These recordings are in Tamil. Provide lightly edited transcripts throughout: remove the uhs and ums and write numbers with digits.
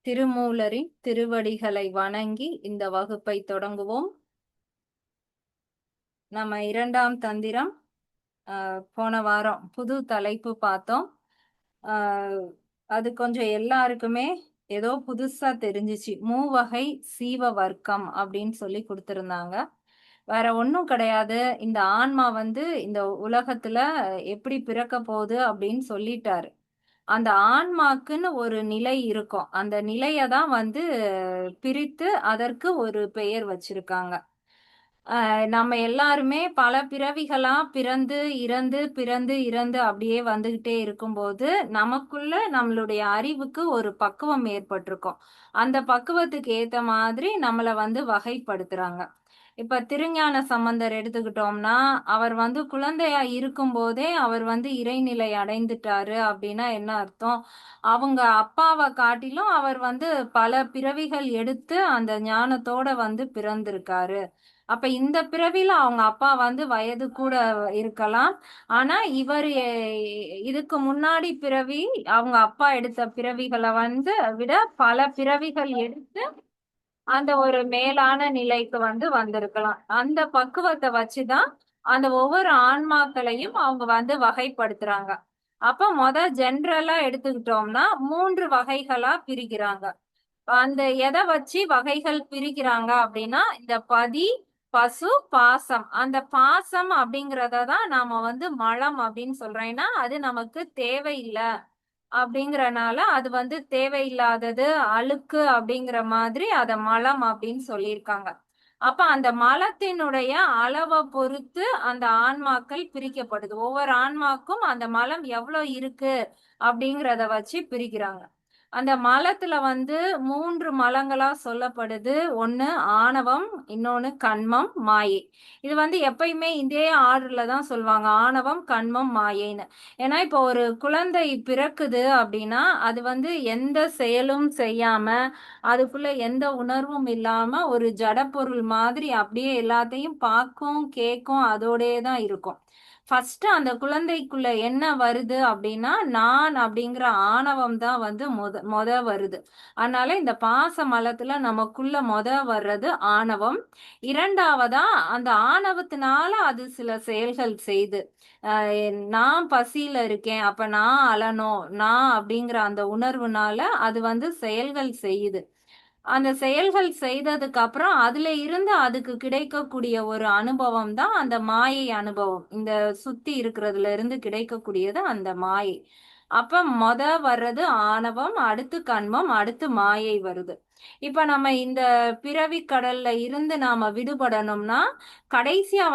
திருமூலரின் திருவடிகளை வணங்கி இந்த வகுப்பை தொடங்குவோம். நம்ம 2ஆம் தந்திரம் போன வாரம் புது தலைப்பு பார்த்தோம். அது கொஞ்சம் எல்லாருக்குமே ஏதோ புதுசா தெரிஞ்சிச்சு. மூவகை சீவ வர்க்கம் அப்படின்னு சொல்லி கொடுத்திருந்தாங்க. வேற ஒன்றும் கிடையாது. இந்த ஆன்மா இந்த உலகத்துல எப்படி பிறக்க போகுது அப்படின்னு சொல்லிட்டாரு. அந்த ஆன்மாக்குன்னு ஒரு நிலை இருக்கும். அந்த நிலையை தான் பிரித்து அதற்கு ஒரு பெயர் வச்சிருக்காங்க. நம்ம எல்லாருமே பல பிறவிகளா பிறந்து இறந்து பிறந்து இறந்து அப்படியே வந்துகிட்டே இருக்கும்போது நமக்குள்ள நம்மளுடைய அறிவுக்கு ஒரு பக்குவம் ஏற்பட்டிருக்கும். அந்த பக்குவத்துக்கு ஏத்த மாதிரி நம்மளை வகைப்படுத்துறாங்க. இப்ப திருஞான சம்பந்தர் எடுத்துக்கிட்டோம்னா அவர் குழந்தையா இருக்கும் போதே அவர் இறைநிலை அடைந்துட்டாரு அப்படின்னா என்ன அர்த்தம்? அவங்க அப்பாவை காட்டிலும் அவர் பல பிறவிகள் எடுத்து அந்த ஞானத்தோட பிறந்திருக்காரு. அப்ப இந்த பிறவில அவங்க அப்பா வயது கூட இருக்கலாம். ஆனா இவர் இதுக்கு முன்னாடி பிறவி அவங்க அப்பா எடுத்த பிறவிகளை விட பல பிறவிகள் எடுத்து அந்த ஒரு மேலான நிலைக்கு வந்திருக்கலாம். அந்த பக்குவத்தை வச்சுதான் அந்த ஒவ்வொரு ஆன்மாக்களையும் அவங்க வகைப்படுத்துறாங்க. அப்ப ஜென்ரலா எடுத்துக்கிட்டோம்னா 3 வகைகளா பிரிக்கிறாங்க. அந்த எதை வச்சு வகைகள் பிரிக்கிறாங்க அப்படின்னா இந்த பதி, பசு, பாசம். அந்த பாசம் அப்படிங்கறத தான் நாம மலம் அப்படின்னு சொல்றோம். ஏன்னா அது நமக்கு தேவையில்லை அப்படிங்கறனால அது தேவையில்லாதது, அழுக்கு அப்படிங்கிற மாதிரி அத மலம் அப்படின்னு சொல்லியிருக்காங்க. அப்ப அந்த மலத்தினுடைய அளவை பொறுத்து அந்த ஆன்மாக்கள் பிரிக்கப்படுது. ஒவ்வொரு ஆன்மாக்கும் அந்த மலம் எவ்வளவு இருக்கு அப்படிங்கிறத வச்சு பிரிக்கிறாங்க. அந்த மலத்துல 3 மலங்களா சொல்லப்படுது. ஒண்ணு ஆணவம், இன்னொன்னு கன்மம், மாயை. இது எப்பயுமே இதே ஆர்டர்ல தான் சொல்லுவாங்க, ஆணவம், கன்மம், மாயைன்னு. ஏன்னா இப்போ ஒரு குழந்தை பிறக்குது அப்படின்னா அது எந்த செயலும் செய்யாம அதுக்குள்ள எந்த உணர்வும் இல்லாம ஒரு ஜடப்பொருள் மாதிரி அப்படியே எல்லாத்தையும் பார்க்கும், கேட்கும், அதோடயே தான் இருக்கும். ஃபர்ஸ்ட் அந்த குழந்தைக்குள்ள என்ன வருது அப்படின்னா நான் அப்படிங்கிற ஆணவம் தான் மொத வருது. அதனால இந்த பாச மலத்துல நமக்குள்ள வர்றது ஆணவம். இரண்டாவதா அந்த ஆணவத்தினால அது சில செயல்கள் செய்து. நான் பசியில இருக்கேன், அப்ப நான் அழணும், நான் அப்படிங்கிற அந்த உணர்வுனால அது செயல்கள் செய்யுது. அந்த செயல்கள் செய்ததுக்கு அப்புறம் அதுல இருந்து அதுக்கு கிடைக்கக்கூடிய ஒரு அனுபவம் தான் அந்த மாயை அனுபவம். இந்த சுத்தி இருக்கிறதுல இருந்து கிடைக்கக்கூடியது அந்த மாயை. அப்ப வர்றது ஆணவம், அடுத்து கண்மம், அடுத்து மாயை வருது. இப்ப நம்ம இந்த பிறவி கடல்ல இருந்து நாம விடுபடணும்னா கடைசியா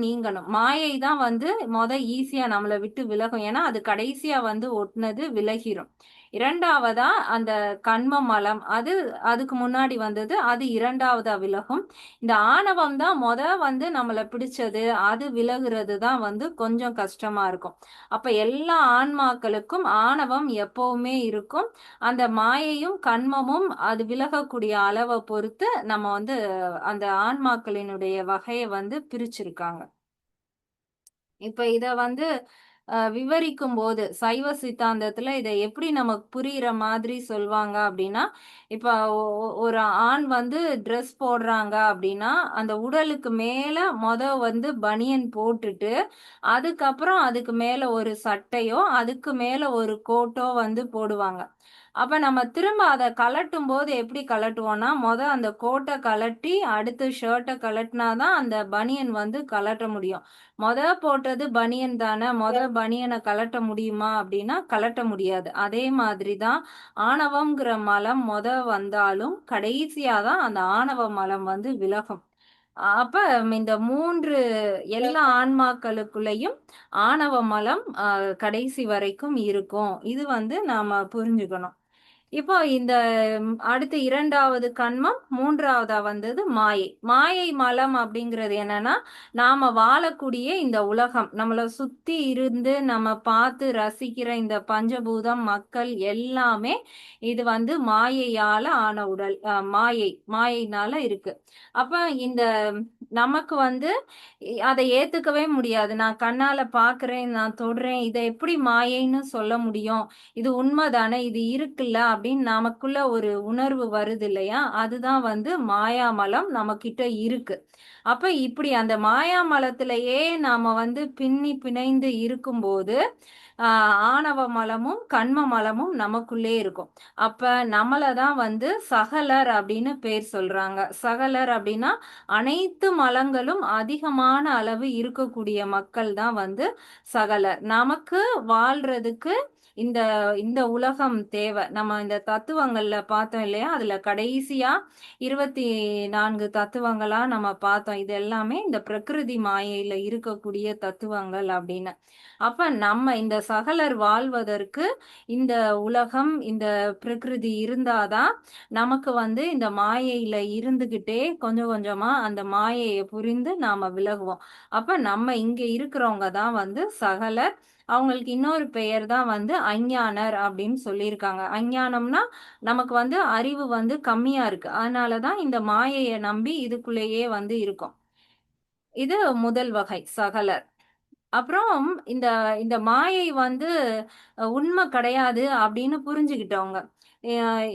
நீங்கணும். மாயை தான் ஈஸியா நம்மளை விட்டு விலகும். ஏன்னா அது கடைசியா ஒட்டுனது விலகிரும். இரண்டாவதா அந்த கண்ம மலம், அதுக்கு முன்னாடி அது இரண்டாவதா விலகும். இந்த ஆணவம் தான் நம்மளை பிடிச்சது, அது விலகுறது தான் கொஞ்சம் கஷ்டமா இருக்கும். அப்ப எல்லா ஆன்மாக்களுக்கும் ஆணவம் எப்பவுமே இருக்கும். அந்த மாயையும் கண்மமும் அது விலகக்கூடிய அளவை பொறுத்து நம்ம அந்த ஆன்மாக்களினுடைய வகையை பிரிச்சிருக்காங்க. இப்ப இத விவரிக்கும் போது சைவ சித்தாந்தத்துல இதை எப்படி நமக்கு புரியுற மாதிரி சொல்வாங்க அப்படின்னா, இப்ப ஒரு ஆண் ட்ரெஸ் போடுறாங்க அப்படின்னா அந்த உடலுக்கு மேல பனியன் போட்டுட்டு அதுக்கப்புறம் அதுக்கு மேல ஒரு சட்டையோ அதுக்கு மேல ஒரு கோட்டோ போடுவாங்க. அப்ப நம்ம திரும்ப அதை கலட்டும் போது எப்படி கலட்டுவோம்னா அந்த கோட்டை கலட்டி அடுத்து ஷர்ட்டை கலட்டினாதான் அந்த பனியன் கலட்ட முடியும். போட்டது பனியன் தானே, பனியனை கலட்ட முடியுமா அப்படின்னா கலட்ட முடியாது. அதே மாதிரிதான் ஆணவம்ங்கிற மலம் வந்தாலும் கடைசியா தான் அந்த ஆணவ மலம் விலகும். அப்ப இந்த 3 எல்லா ஆன்மாக்களுக்குள்ளயும் ஆணவ மலம் கடைசி வரைக்கும் இருக்கும். இது நாம புரிஞ்சுக்கணும். இப்போ இந்த அடுத்து 2வது கன்மம், 3வதா வந்தது மாயை. மாயை மலம் அப்படிங்கிறது என்னன்னா, நாம வாழக்கூடிய இந்த உலகம், நம்மள சுத்தி இருந்து நம்ம பார்த்து ரசிக்கிற இந்த பஞ்சபூதம், மக்கள் எல்லாமே இது வந்து மாயையால ஆன உடல். மாயைனால இருக்கு. அப்ப இந்த நமக்கு வந்து அதை ஏத்துக்கவே முடியாது. நான் கண்ணால பார்க்கிறேன், நான் தொடுறேன், இதை எப்படி மாயைன்னு சொல்ல முடியும்? இது உண்மைதானே, இது இருக்குல்ல அப்படின்னு நமக்குள்ள ஒரு உணர்வு வருது இல்லையா? அதுதான் வந்து மாயாமலம் நம்ம கிட்ட இருக்கு. அப்ப இப்படி அந்த மாயாமலத்திலேயே நாம வந்து பின்னி பிணைந்து இருக்கும்போது ஆணவ மலமும் கண்ம மலமும் நமக்குள்ளே இருக்கும். அப்ப நம்மளதான் வந்து சகலர் அப்படின்னு பேர் சொல்றாங்க. சகலர் அப்படின்னா அனைத்து மலங்களும் அதிகமான அளவு இருக்கக்கூடிய மக்கள் தான் வந்து சகலர். நமக்கு வாழ்றதுக்கு இந்த இந்த உலகம் தேவை. நம்ம இந்த தத்துவங்கள்ல பார்த்தோம் இல்லையா? அதுல கடைசியா 24 தத்துவங்களா நம்ம பார்த்தோம். இது எல்லாமே இந்த பிரகிருதி மாயையில இருக்கக்கூடிய தத்துவங்கள் அப்படின்னு. அப்ப நம்ம இந்த சகலர் வாழ்வதற்கு இந்த உலகம், இந்த பிரகிருதி இருந்தாதான் நமக்கு வந்து இந்த மாயையில இருந்துகிட்டே கொஞ்சம் கொஞ்சமா அந்த மாயையை புரிந்து நாம விலகுவோம். அப்ப நம்ம இங்க இருக்கிறவங்க தான் வந்து சகலர். அவங்களுக்கு இன்னொரு பெயர் தான் வந்து அஞ்ஞானர் அப்படின்னு சொல்லியிருக்காங்க. அஞ்ஞானம்னா நமக்கு வந்து அறிவு வந்து கம்மியா இருக்கு. அதனாலதான் இந்த மாயையை நம்பி இதுக்குள்ளேயே வந்து இருக்கும். இது முதல் வகை சகலர். அப்புறம் இந்த இந்த மாயை வந்து உண்மை கிடையாது அப்படின்னு புரிஞ்சுக்கிட்டவங்க.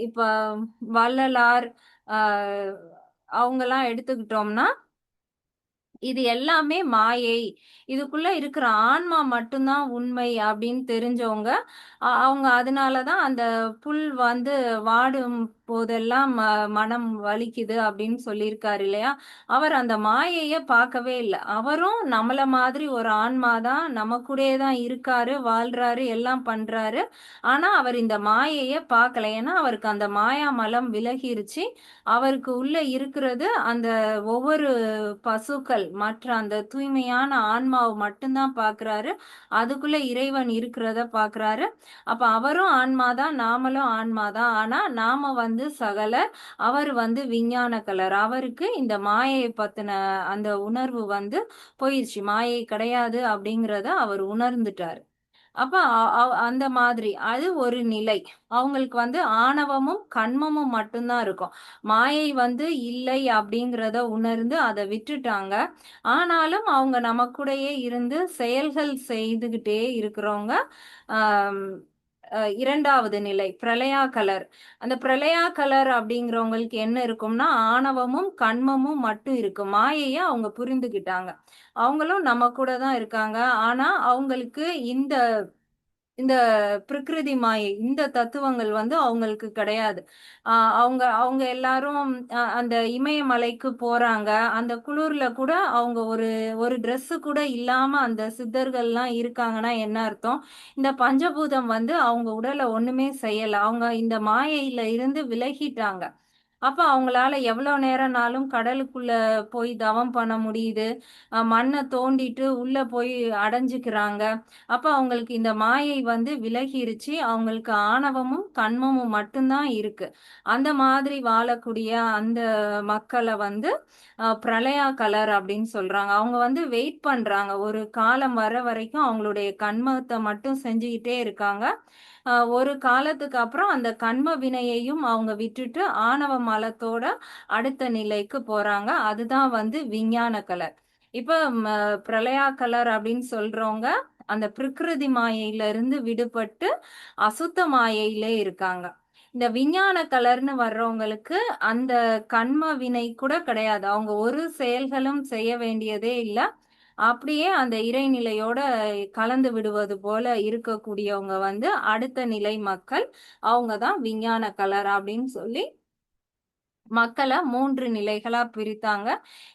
இப்ப வள்ளலார் அவங்கெல்லாம் எடுத்துக்கிட்டோம்னா இது எல்லாமே மாயை. இதுக்குள்ள இருக்கிற ஆன்மா மட்டும்தான் உண்மை அப்படின்னு தெரிஞ்சவங்க. அவங்க அதனாலதான் அந்த புல் வந்து வாடும் போதெல்லாம் மனம் வலிக்குது அப்படின்னு சொல்லியிருக்காரு இல்லையா? அவர் அந்த மாயைய பார்க்கவே இல்லை. அவரும் நம்மள மாதிரி ஒரு ஆன்மாதான், நம்ம கூடயே தான் இருக்காரு, வாழ்றாரு, எல்லாம் பண்றாரு. ஆனா அவர் இந்த மாயைய பார்க்கல. ஏன்னா அவருக்கு அந்த மாயா மலம் விலகிருச்சு. அவருக்கு உள்ள இருக்கிறது அந்த ஒவ்வொரு பசுக்கள், மற்ற அந்த தூய்மையான ஆன்மாவை மட்டும்தான் பார்க்கிறாரு. அதுக்குள்ள இறைவன் இருக்கிறத பார்க்கிறாரு. அப்ப அவரும் ஆன்மாதான், நாமளும் ஆன்மாதான். ஆனா நாம வந்து சகலர், அவர் வந்து விஞ்ஞான கலர். அவருக்கு இந்த மாயையை பத்தின அந்த உணர்வு வந்து போயிடுச்சு. மாயை கிடையாது அப்படிங்கிறத அவர் உணர்ந்துட்டாரு. அப்ப அந்த மாதிரி அது ஒரு நிலை. அவங்களுக்கு வந்து ஆணவமும் கன்மமும் மட்டும்தான் இருக்கும். மாயை வந்து இல்லை அப்படிங்கிறத உணர்ந்து அதை விட்டுட்டாங்க. ஆனாலும் அவங்க நம்ம கூடயே இருந்து செயல்கள் செய்துகிட்டே இருக்கிறவங்க. ஆஹ் 2வது நிலை பிரளயா கலர். அந்த பிரளயா கலர் அப்படிங்கிறவங்களுக்கு என்ன இருக்கும்னா ஆணவமும் கன்மமும் மட்டும் இருக்கு. மாயைய அவங்க புரிந்துகிட்டாங்க. அவங்களும் நம்ம கூட தான் இருக்காங்க. ஆனா அவங்களுக்கு இந்த இந்த பிரகிருதி மாயை, இந்த தத்துவங்கள் வந்து அவங்களுக்கு கிடையாது. அவங்க அவங்க எல்லாரும் அந்த இமயமலைக்கு போறாங்க. அந்த குளிர்ல கூட அவங்க ஒரு ஒரு Dress கூட இல்லாம அந்த சித்தர்கள்லாம் இருக்காங்கன்னா என்ன அர்த்தம்? இந்த பஞ்சபூதம் வந்து அவங்க உடலை ஒண்ணுமே செய்யல. அவங்க இந்த மாயையில இருந்து விலகிட்டாங்க. அப்ப அவங்களால எவ்வளோ நேரம்னாலும் கடலுக்குள்ள போய் தவம் பண்ண முடியுது. மண்ணை தோண்டிட்டு உள்ள போய் அடைஞ்சுக்கிறாங்க. அப்ப அவங்களுக்கு இந்த மாயை வந்து விலகிருச்சு. அவங்களுக்கு ஆணவமும் கன்மமும் மட்டும்தான் இருக்கு. அந்த மாதிரி வாழக்கூடிய அந்த மக்களை வந்து பிரளயா கலர் அப்படின்னு சொல்றாங்க. அவங்க வந்து வெயிட் பண்றாங்க. ஒரு காலம் வர வரைக்கும் அவங்களுடைய கன்மத்தை மட்டும் செஞ்சுக்கிட்டே இருக்காங்க. ஒரு காலத்துக்கு அப்புறம் அந்த கன்ம வினையையும் அவங்க விட்டுட்டு ஆணவ மலத்தோட அடுத்த நிலைக்கு போறாங்க. அதுதான் வந்து விஞ்ஞான கலர். இப்ப பிரளயா கலர் அப்படின்னு சொல்றவங்க அந்த பிரகிருதி மாயையில இருந்து விடுபட்டு அசுத்த மாயையிலே இருக்காங்க. இந்த விஞ்ஞான கலர்னு வர்றவங்களுக்கு அந்த கன்ம வினை கூட கிடையாது. அவங்க ஒரு செயல்களும் செய்ய வேண்டியதே இல்லை. அப்படியே அந்த இறைநிலையோட கலந்து விடுவது போல இருக்கக்கூடியவங்க வந்து அடுத்த நிலை மக்கள். அவங்க தான் விஞ்ஞான கலர் அப்படின்னு சொல்லி மக்களை 3 நிலைகளா பிரித்தாங்க.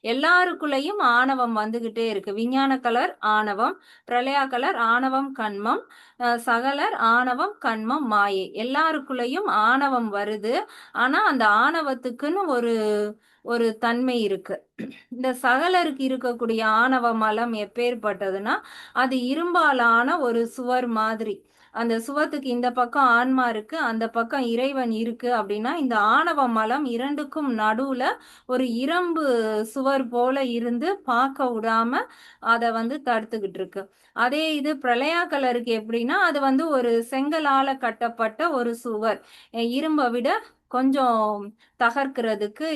எல்லாருக்குள்ளேயும் ஆணவம் வந்துகிட்டே இருக்கு. விஞ்ஞான கலர் ஆணவம், பிரளயா கலர் ஆணவம் கண்மம், சகலர் ஆணவம் கண்மம் மாயை. எல்லாருக்குள்ளேயும் ஆணவம் வருது. ஆனா அந்த ஆணவத்துக்குன்னு ஒரு ஒரு தன்மை இருக்கு. இந்த சகலருக்கு இருக்கக்கூடிய ஆணவ மலம் எப்பேற்பட்டதுன்னா அது இரும்பாலான ஒரு சுவர் மாதிரி. அந்த சுவத்துக்கு இந்த பக்கம் ஆன்மா இருக்கு, அந்த பக்கம் இறைவன் இருக்கு அப்படின்னா இந்த ஆணவ மலம் இரண்டுக்கும் நடுவுல ஒரு இரும்பு சுவர் போல இருந்து பார்க்க விடாம அதை வந்து தடுத்துக்கிட்டு இருக்கு. அதே இது பிரளயா கலருக்கு எப்படின்னா அது வந்து ஒரு செங்கலால கட்டப்பட்ட ஒரு சுவர், இரும்பை விட கொஞ்சம் தகர்க்கிறதுக்கு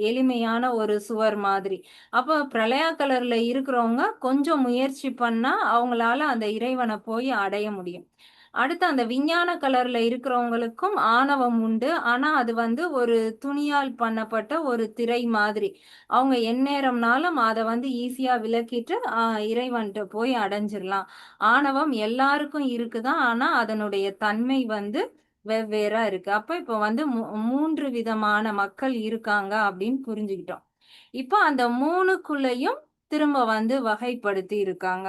எளிமையான ஒரு சுவர் மாதிரி. அப்போ பிரளயா கலர்ல இருக்கிறவங்க கொஞ்சம் முயற்சி பண்ணா அவங்களால அந்த இறைவனை போய் அடைய முடியும். அடுத்து அந்த விஞ்ஞான கலர்ல இருக்கிறவங்களுக்கும் ஆணவம் உண்டு. ஆனா அது வந்து ஒரு துணியால் பண்ணப்பட்ட ஒரு திரை மாதிரி. அவங்க எந்நேரம்னாலும் அதை வந்து ஈஸியா விலக்கிட்டு இறைவன்கிட்ட போய் அடைஞ்சிடலாம். ஆணவம் எல்லாருக்கும் இருக்குதான், ஆனா அதனுடைய தன்மை வந்து வெவ்வேறா இருக்கு. அப்ப இப்ப வந்து 3 விதமான மக்கள் இருக்காங்க அப்படின்னு புரிஞ்சுக்கிட்டோம். இப்ப அந்த 3க்குள்ளயும் திரும்ப வந்து வகைப்படுத்தி இருக்காங்க.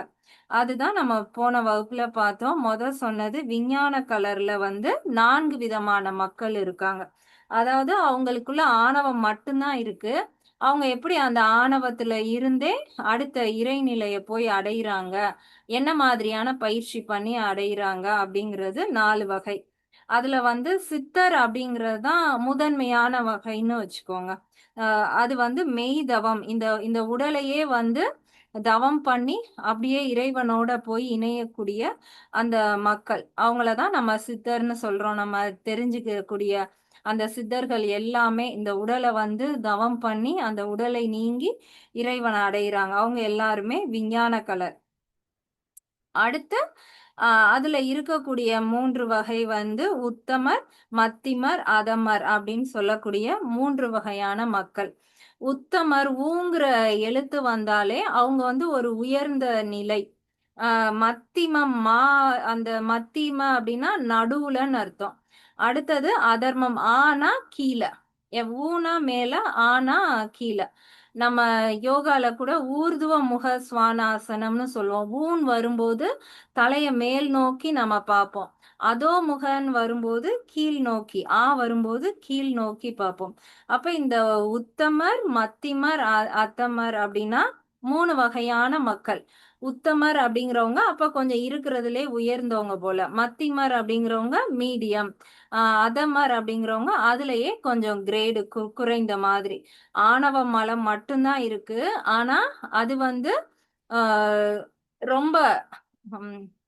அதுதான் நம்ம போன வகுப்புல பார்த்தோம். சொன்னது விஞ்ஞான கலர்ல வந்து 4 விதமான மக்கள் இருக்காங்க. அதாவது அவங்களுக்குள்ள ஆணவம் மட்டும்தான் இருக்கு. அவங்க எப்படி அந்த ஆணவத்துல இருந்தே அடுத்த இறைநிலைய போய் அடையிறாங்க, என்ன மாதிரியான பயிற்சி பண்ணி அடையிறாங்க அப்படிங்கிறது 4 வகை. அதுல வந்து சித்தர் அப்படிங்கிறது தான் முதன்மையான வகைன்னு வச்சுக்கோங்க. அது வந்து மெய் தவம், இந்த இந்த உடலையே வந்து தவம் பண்ணி அப்படியே இறைவனோட போய் இணையக்கூடிய அந்த மக்கள், அவங்களதான் நம்ம சித்தர்னு சொல்றோம். நம்ம தெரிஞ்சுக்கக்கூடிய அந்த சித்தர்கள் எல்லாமே இந்த உடலை வந்து தவம் பண்ணி அந்த உடலை நீங்கி இறைவனை அடையிறாங்க. அவங்க எல்லாருமே விஞ்ஞான கலர். அடுத்து அதுல இருக்கக்கூடிய 3 வகை வந்து உத்தமர், மத்திமர், அதமர் அப்படின்னு சொல்லக்கூடிய 3 வகையான மக்கள். உத்தமர் ஊங்குற எழுத்து வந்தாலே அவங்க வந்து ஒரு உயர்ந்த நிலை. மத்திமம் அந்த மத்திம அப்படின்னா நடுவுலன்னு அர்த்தம். அடுத்தது அதர்மம், ஆனா கீழே, ஊனா மேல, ஆனா கீழே. நம்ம யோகால கூட ஊர்துவ முக சுவானாசனம்னு சொல்லுவோம். ஊன் வரும்போது தலைய மேல் நோக்கி நம்ம பார்ப்போம். அதோ முகன் வரும்போது கீழ் நோக்கி, வரும்போது கீழ் நோக்கி பார்ப்போம். அப்ப இந்த உத்தமர், மத்திமர், அத்தமர் அப்படின்னா 3 வகையான மக்கள். உத்தமர் அப்படிங்கிறவங்க அப்ப கொஞ்சம் இருக்கிறதுலே உயர்ந்தவங்க போல. மத்திமர் அப்படிங்கிறவங்க மீடியம். அதமர் அப்படிங்கிறவங்க அதுலயே கொஞ்சம் கிரேடு குறைந்த மாதிரி. ஆணவ மலம் மட்டும்தான் இருக்கு. ஆனா அது வந்து ரொம்ப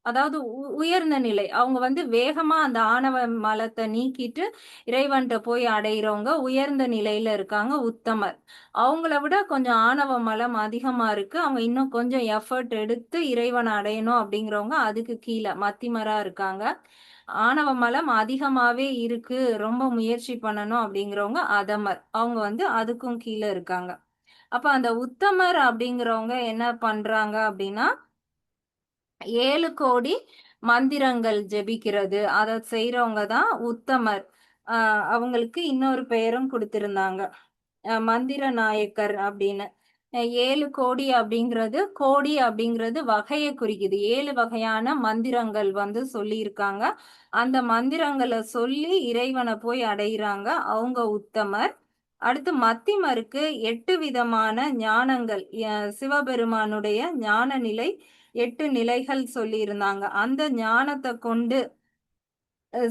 அதாவது உயர்ந்த நிலை. அவங்க வந்து வேகமா அந்த ஆணவ மலத்தை நீக்கிட்டு இறைவன்கிட்ட போய் அடையிறவங்க உயர்ந்த நிலையில இருக்காங்க உத்தமர். அவங்கள விட கொஞ்சம் ஆணவ மலம் அதிகமா இருக்கு. அவங்க இன்னும் கொஞ்சம் எஃபர்ட் எடுத்து இறைவனை அடையணும் அப்படிங்கிறவங்க அதுக்கு கீழே மத்திமரா இருக்காங்க. ஆணவ மலம் அதிகமாவே இருக்கு, ரொம்ப முயற்சி பண்ணணும் அப்படிங்கிறவங்க அதமர். அவங்க வந்து அதுக்கும் கீழே இருக்காங்க. அப்ப அந்த உத்தமர் அப்படிங்கிறவங்க என்ன பண்றாங்க அப்படின்னா 7 கோடி மந்திரங்கள் ஜெபிக்கிறது, அதை செய்யறவங்க தான் உத்தமர். அவங்களுக்கு இன்னொரு பெயரும் கொடுத்திருந்தாங்க, மந்திர நாயக்கர் அப்படின்னு. 7 கோடி அப்படிங்கிறது, கோடி அப்படிங்கிறது வகையை குறிக்குது. 7 வகையான மந்திரங்கள் வந்து சொல்லியிருக்காங்க. அந்த மந்திரங்களை சொல்லி இறைவனை போய் அடையிறாங்க, அவங்க உத்தமர். அடுத்து மத்திமருக்கு 8 விதமான ஞானங்கள், சிவபெருமானுடைய ஞான நிலை 8 நிலைகள் சொல்லி இருந்தாங்க. அந்த ஞானத்தை கொண்டு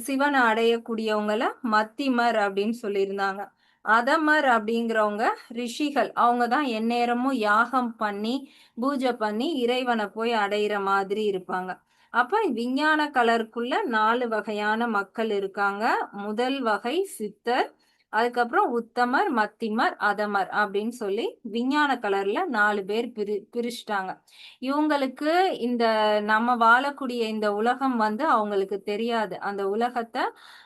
சிவனை அடையக்கூடியவங்கள மத்திமர் அப்படின்னு சொல்லியிருந்தாங்க. அதமர் அப்படிங்கிறவங்க ரிஷிகள். அவங்க தான் எந்நேரமும் யாகம் பண்ணி பூஜை பண்ணி இறைவனை போய் அடையிற மாதிரி இருப்பாங்க. அப்ப விஞ்ஞான கலருக்குள்ள 4 வகையான மக்கள் இருக்காங்க. முதல் வகை சித்தர், அதுக்கப்புறம் உத்தமர், மத்திமர், அதமர் அப்படின்னு சொல்லி விஞ்ஞான கலர்ல 4 பேர் பிரிச்சுட்டாங்க. இவங்களுக்கு இந்த நம்ம வாழக்கூடிய இந்த உலகம் வந்து அவங்களுக்கு தெரியாது. அந்த உலகத்தை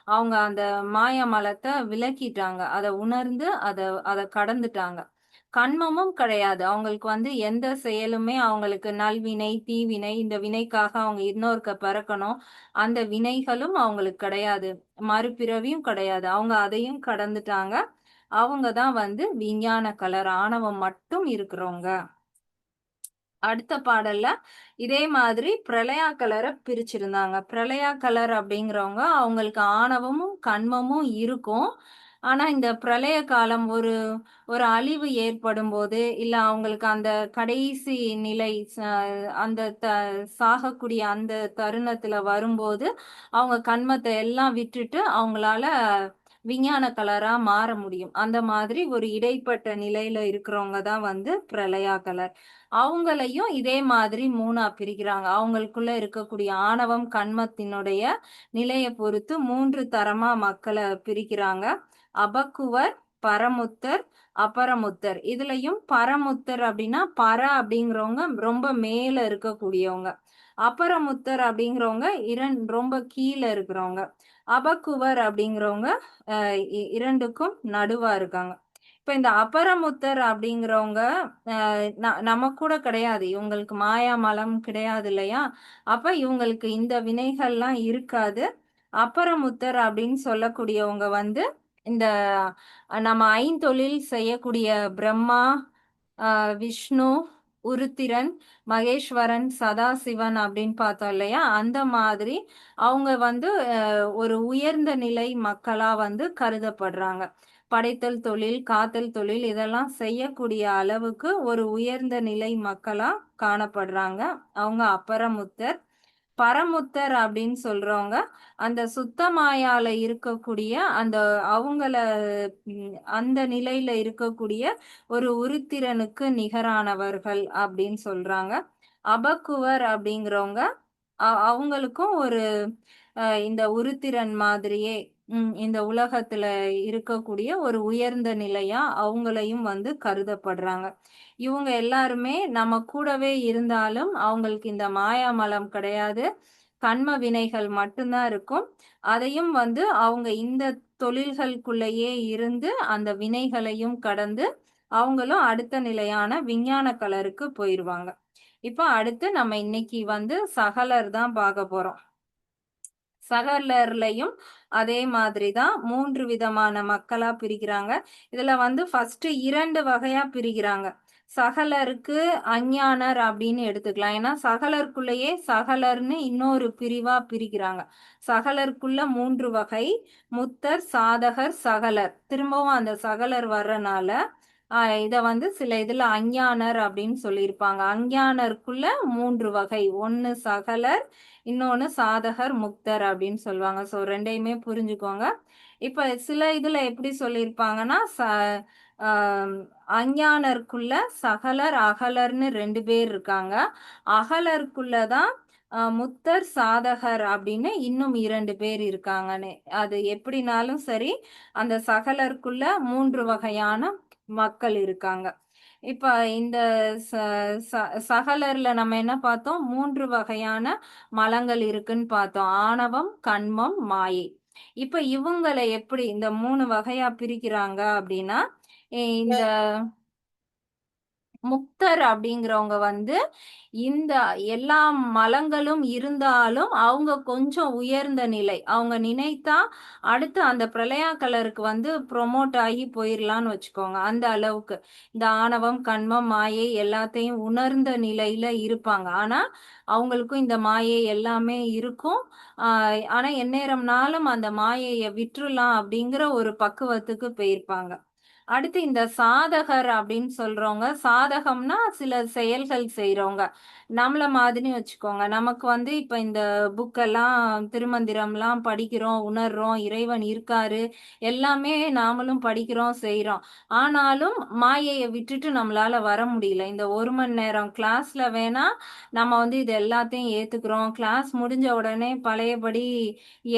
அவங்க அந்த மாய மலத்தை விலக்கிட்டாங்க, அதை உணர்ந்து அதை கடந்துட்டாங்க. கண்மமும் கிடையாது அவங்களுக்கு. வந்து எந்த செயலுமே அவங்களுக்கு நல்வினை தீவினை, இந்த வினைக்காக அவங்க இன்னொருக்க பிறக்கணும், அந்த வினைகளும் அவங்களுக்கு கிடையாது. மறுபிறவியும் கிடையாது. அவங்க அதையும் கடந்துட்டாங்க. அவங்க தான் வந்து விஞ்ஞான கலர், ஆணவம் மட்டும் இருக்கிறவங்க. அடுத்த பாடல்ல இதே மாதிரி பிரளயா கலரை பிரிச்சிருந்தாங்க. பிரளயா கலர் அப்படிங்கிறவங்க அவங்களுக்கு ஆணவமும் கண்மமும் இருக்கும். ஆனா இந்த பிரளய காலம் ஒரு ஒரு அழிவு ஏற்படும் போது, இல்ல அவங்களுக்கு அந்த கடைசி நிலை அந்த சாகக்கூடிய அந்த தருணத்துல வரும்போது, அவங்க கன்மத்தை எல்லாம் விட்டுட்டு அவங்களால விஞ்ஞான கலரா மாற முடியும். அந்த மாதிரி ஒரு இடைப்பட்ட நிலையில இருக்கிறவங்க தான் வந்து பிரளயா கலர். அவங்களையும் இதே மாதிரி 3ஆ பிரிக்கிறாங்க. அவங்களுக்குள்ள இருக்கக்கூடிய ஆணவம், கன்மத்தினுடைய நிலைய பொறுத்து 3 தரமா மக்கள பிரிக்கிறாங்க. அபக்குவர், பரமுத்தர், அபரமுத்தர். இதுலயும் பரமுத்தர் அப்படின்னா, அப்படிங்கிறவங்க ரொம்ப மேல இருக்கக்கூடியவங்க. அபரமுத்தர் அப்படிங்கிறவங்க ரொம்ப கீழ இருக்கிறவங்க. அபக்குவர் அப்படிங்கிறவங்க 2க்கும் நடுவா இருக்காங்க. இப்ப இந்த அபரமுத்தர் அப்படிங்கிறவங்க நம்ம கூட கிடையாது. இவங்களுக்கு மாயாமலம் கிடையாது இல்லையா? அப்ப இவங்களுக்கு இந்த வினைகள்லாம் இருக்காது. அபரமுத்தர் அப்படின்னு சொல்லக்கூடியவங்க வந்து இந்த நம்ம ஐந்தொழில் செய்யக்கூடிய பிரம்மா, விஷ்ணு, உருத்திரன், மகேஸ்வரன், சதாசிவன் அப்படின்னு பார்த்தோம் இல்லையா? அந்த மாதிரி அவங்க வந்து ஒரு உயர்ந்த நிலை மக்களா வந்து கருதப்படுறாங்க. படைத்தல் தொழில், காத்தல் தொழில் இதெல்லாம் செய்யக்கூடிய அளவுக்கு ஒரு உயர்ந்த நிலை மக்களா காணப்படுறாங்க. அவங்க அபரமுத்தர். பரமுத்தர் அப்படின்னு சொல்றவங்க அந்த சுத்தமாயால இருக்கக்கூடிய அந்த அவங்கள அந்த நிலையில இருக்கக்கூடிய ஒரு உருத்திரனுக்கு நிகரானவர்கள் அப்படின்னு சொல்றாங்க. அபக்குவர் அப்படிங்கிறவங்க அவங்களுக்கும் ஒரு இந்த உருத்திரன் மாதிரியே இந்த உலகத்துல இருக்கக்கூடிய ஒரு உயர்ந்த நிலையா அவங்களையும் வந்து கருதப்படுறாங்க. இவங்க எல்லாருமே நம்ம கூடவே இருந்தாலும் அவங்களுக்கு இந்த மாயாமலம் கிடையாது. கண்ம வினைகள் மட்டும்தான் இருக்கும். அதையும் வந்து அவங்க இந்த தொழில்களுக்குள்ளேயே இருந்து அந்த வினைகளையும் கடந்து அவங்களும் அடுத்த நிலையான விஞ்ஞான கலருக்கு போயிருவாங்க. இப்ப அடுத்து நம்ம இன்னைக்கு வந்து சகலர் தான் பார்க்க போறோம். சகலர்லயும் அதே மாதிரிதான் 3 விதமான மக்களா பிரிக்கிறாங்க. இதுல வந்து ஃபர்ஸ்ட் 2 வகையா பிரிக்கிறாங்க. சகலருக்கு அஞ்ஞானர் அப்படின்னு எடுத்துக்கலாம். ஏன்னா சகலருக்குள்ளேயே சகலர்னு இன்னொரு பிரிவா பிரிக்கிறாங்க. சகலருக்குள்ள 3 வகை: முத்தர், சாதகர், சகலர். திரும்பவும் அந்த சகலர் வர்றனால இத வந்து சில இதுல அஞ்ஞானர் அப்படின்னு சொல்லியிருப்பாங்க. அஞ்ஞானருக்குள்ள 3 வகை. ஒன்னு சகலர், இன்னொன்னு சாதகர், முக்தர் அப்படின்னு சொல்லுவாங்க. ஸோ 2யுமே புரிஞ்சுக்கோங்க. இப்ப சில இதுல எப்படி சொல்லியிருப்பாங்கன்னா அஞ்ஞானருக்குள்ள சகலர், அகலர்னு 2 பேர் இருக்காங்க. அகலருக்குள்ளதான் முத்தர், சாதகர் அப்படின்னு இன்னும் 2 பேர் இருக்காங்கன்னு. அது எப்படினாலும் சரி, அந்த சகலருக்குள்ள 3 வகையான மக்கள் இருக்காங்க. இப்ப இந்த சகலர்ல நம்ம என்ன பார்த்தோம்? 3 வகையான மலங்கள் இருக்குன்னு பார்த்தோம். ஆணவம், கன்மம், மாயை. இப்ப இவங்களை எப்படி இந்த 3 வகையா பிரிக்கிறாங்க அப்படின்னா, இந்த முக்தர் அப்படிங்கிறவங்க வந்து இந்த எல்லா மலங்களும் இருந்தாலும் அவங்க கொஞ்சம் உயர்ந்த நிலை. அவங்க நினைத்தா அடுத்து அந்த பிரளயா கலருக்கு வந்து ப்ரொமோட் ஆகி போயிடலான்னு வச்சுக்கோங்க. அந்த அளவுக்கு இந்த ஆணவம், கன்மம், மாயை எல்லாத்தையும் உணர்ந்த நிலையில இருப்பாங்க. ஆனா அவங்களுக்கும் இந்த மாயை எல்லாமே இருக்கும். ஆனா எந்நேரம்னாலும் அந்த மாயையை விட்டுறலாம் அப்படிங்கிற ஒரு பக்குவத்துக்கு போயிருப்பாங்க. அடுத்து இந்த சாதகர் அப்படின்னு சொல்றவங்க, சாதகம்னா சில செயல்கள் செய்றவங்க. நம்மள மாதிரி வச்சுக்கோங்க. நமக்கு வந்து இப்ப இந்த புக்கெல்லாம் திருமந்திரம்லாம் படிக்கிறோம், உணர்றோம், இறைவன் இருக்காரு, எல்லாமே நாமளும் படிக்கிறோம், செய்றோம். ஆனாலும் மாயைய விட்டுட்டு நம்மளால வர முடியல. இந்த 1 மணி நேரம் கிளாஸ்ல வேணா நம்ம வந்து இது எல்லாத்தையும் ஏத்துக்கிறோம். கிளாஸ் முடிஞ்ச உடனே பழையபடி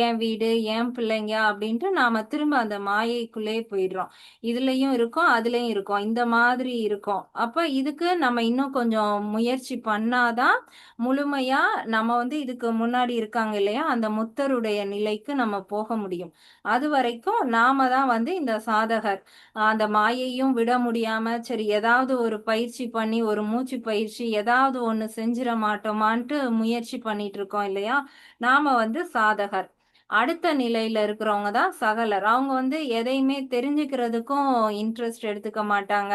என் வீடு, என் பிள்ளைங்க அப்படின்ட்டு நாம திரும்ப அந்த மாயைக்குள்ளே போயிடுறோம். இதுலயும் இருக்கும், அதுலயும் இருக்கும். இந்த மாதிரி இருக்கும். அப்ப இதுக்கு நம்ம இன்னும் கொஞ்சம் முயற்சி பண்ணாதான் முழுமையா நம்ம வந்து இதுக்கு முன்னாடி இருக்காங்க இல்லையா? அந்த முத்தருடைய நிலைக்கு நம்ம போக முடியும். அது வரைக்கும் நாம தான் வந்து இந்த சாதகர். அந்த மாயையும் விட முடியாம, சரி ஏதாவது ஒரு பயிற்சி பண்ணி, ஒரு மூச்சு பயிற்சி ஏதாவது ஒண்ணு செஞ்சிட மாட்டோமான்ட்டு முயற்சி பண்ணிட்டு இருக்கோம் இல்லையா? நாம வந்து சாதகர். அடுத்த நிலையில இருக்கிறவங்க தான் சகலர். அவங்க வந்து எதையுமே தெரிஞ்சுக்கிறதுக்கும் இன்ட்ரெஸ்ட் எடுத்துக்க மாட்டாங்க.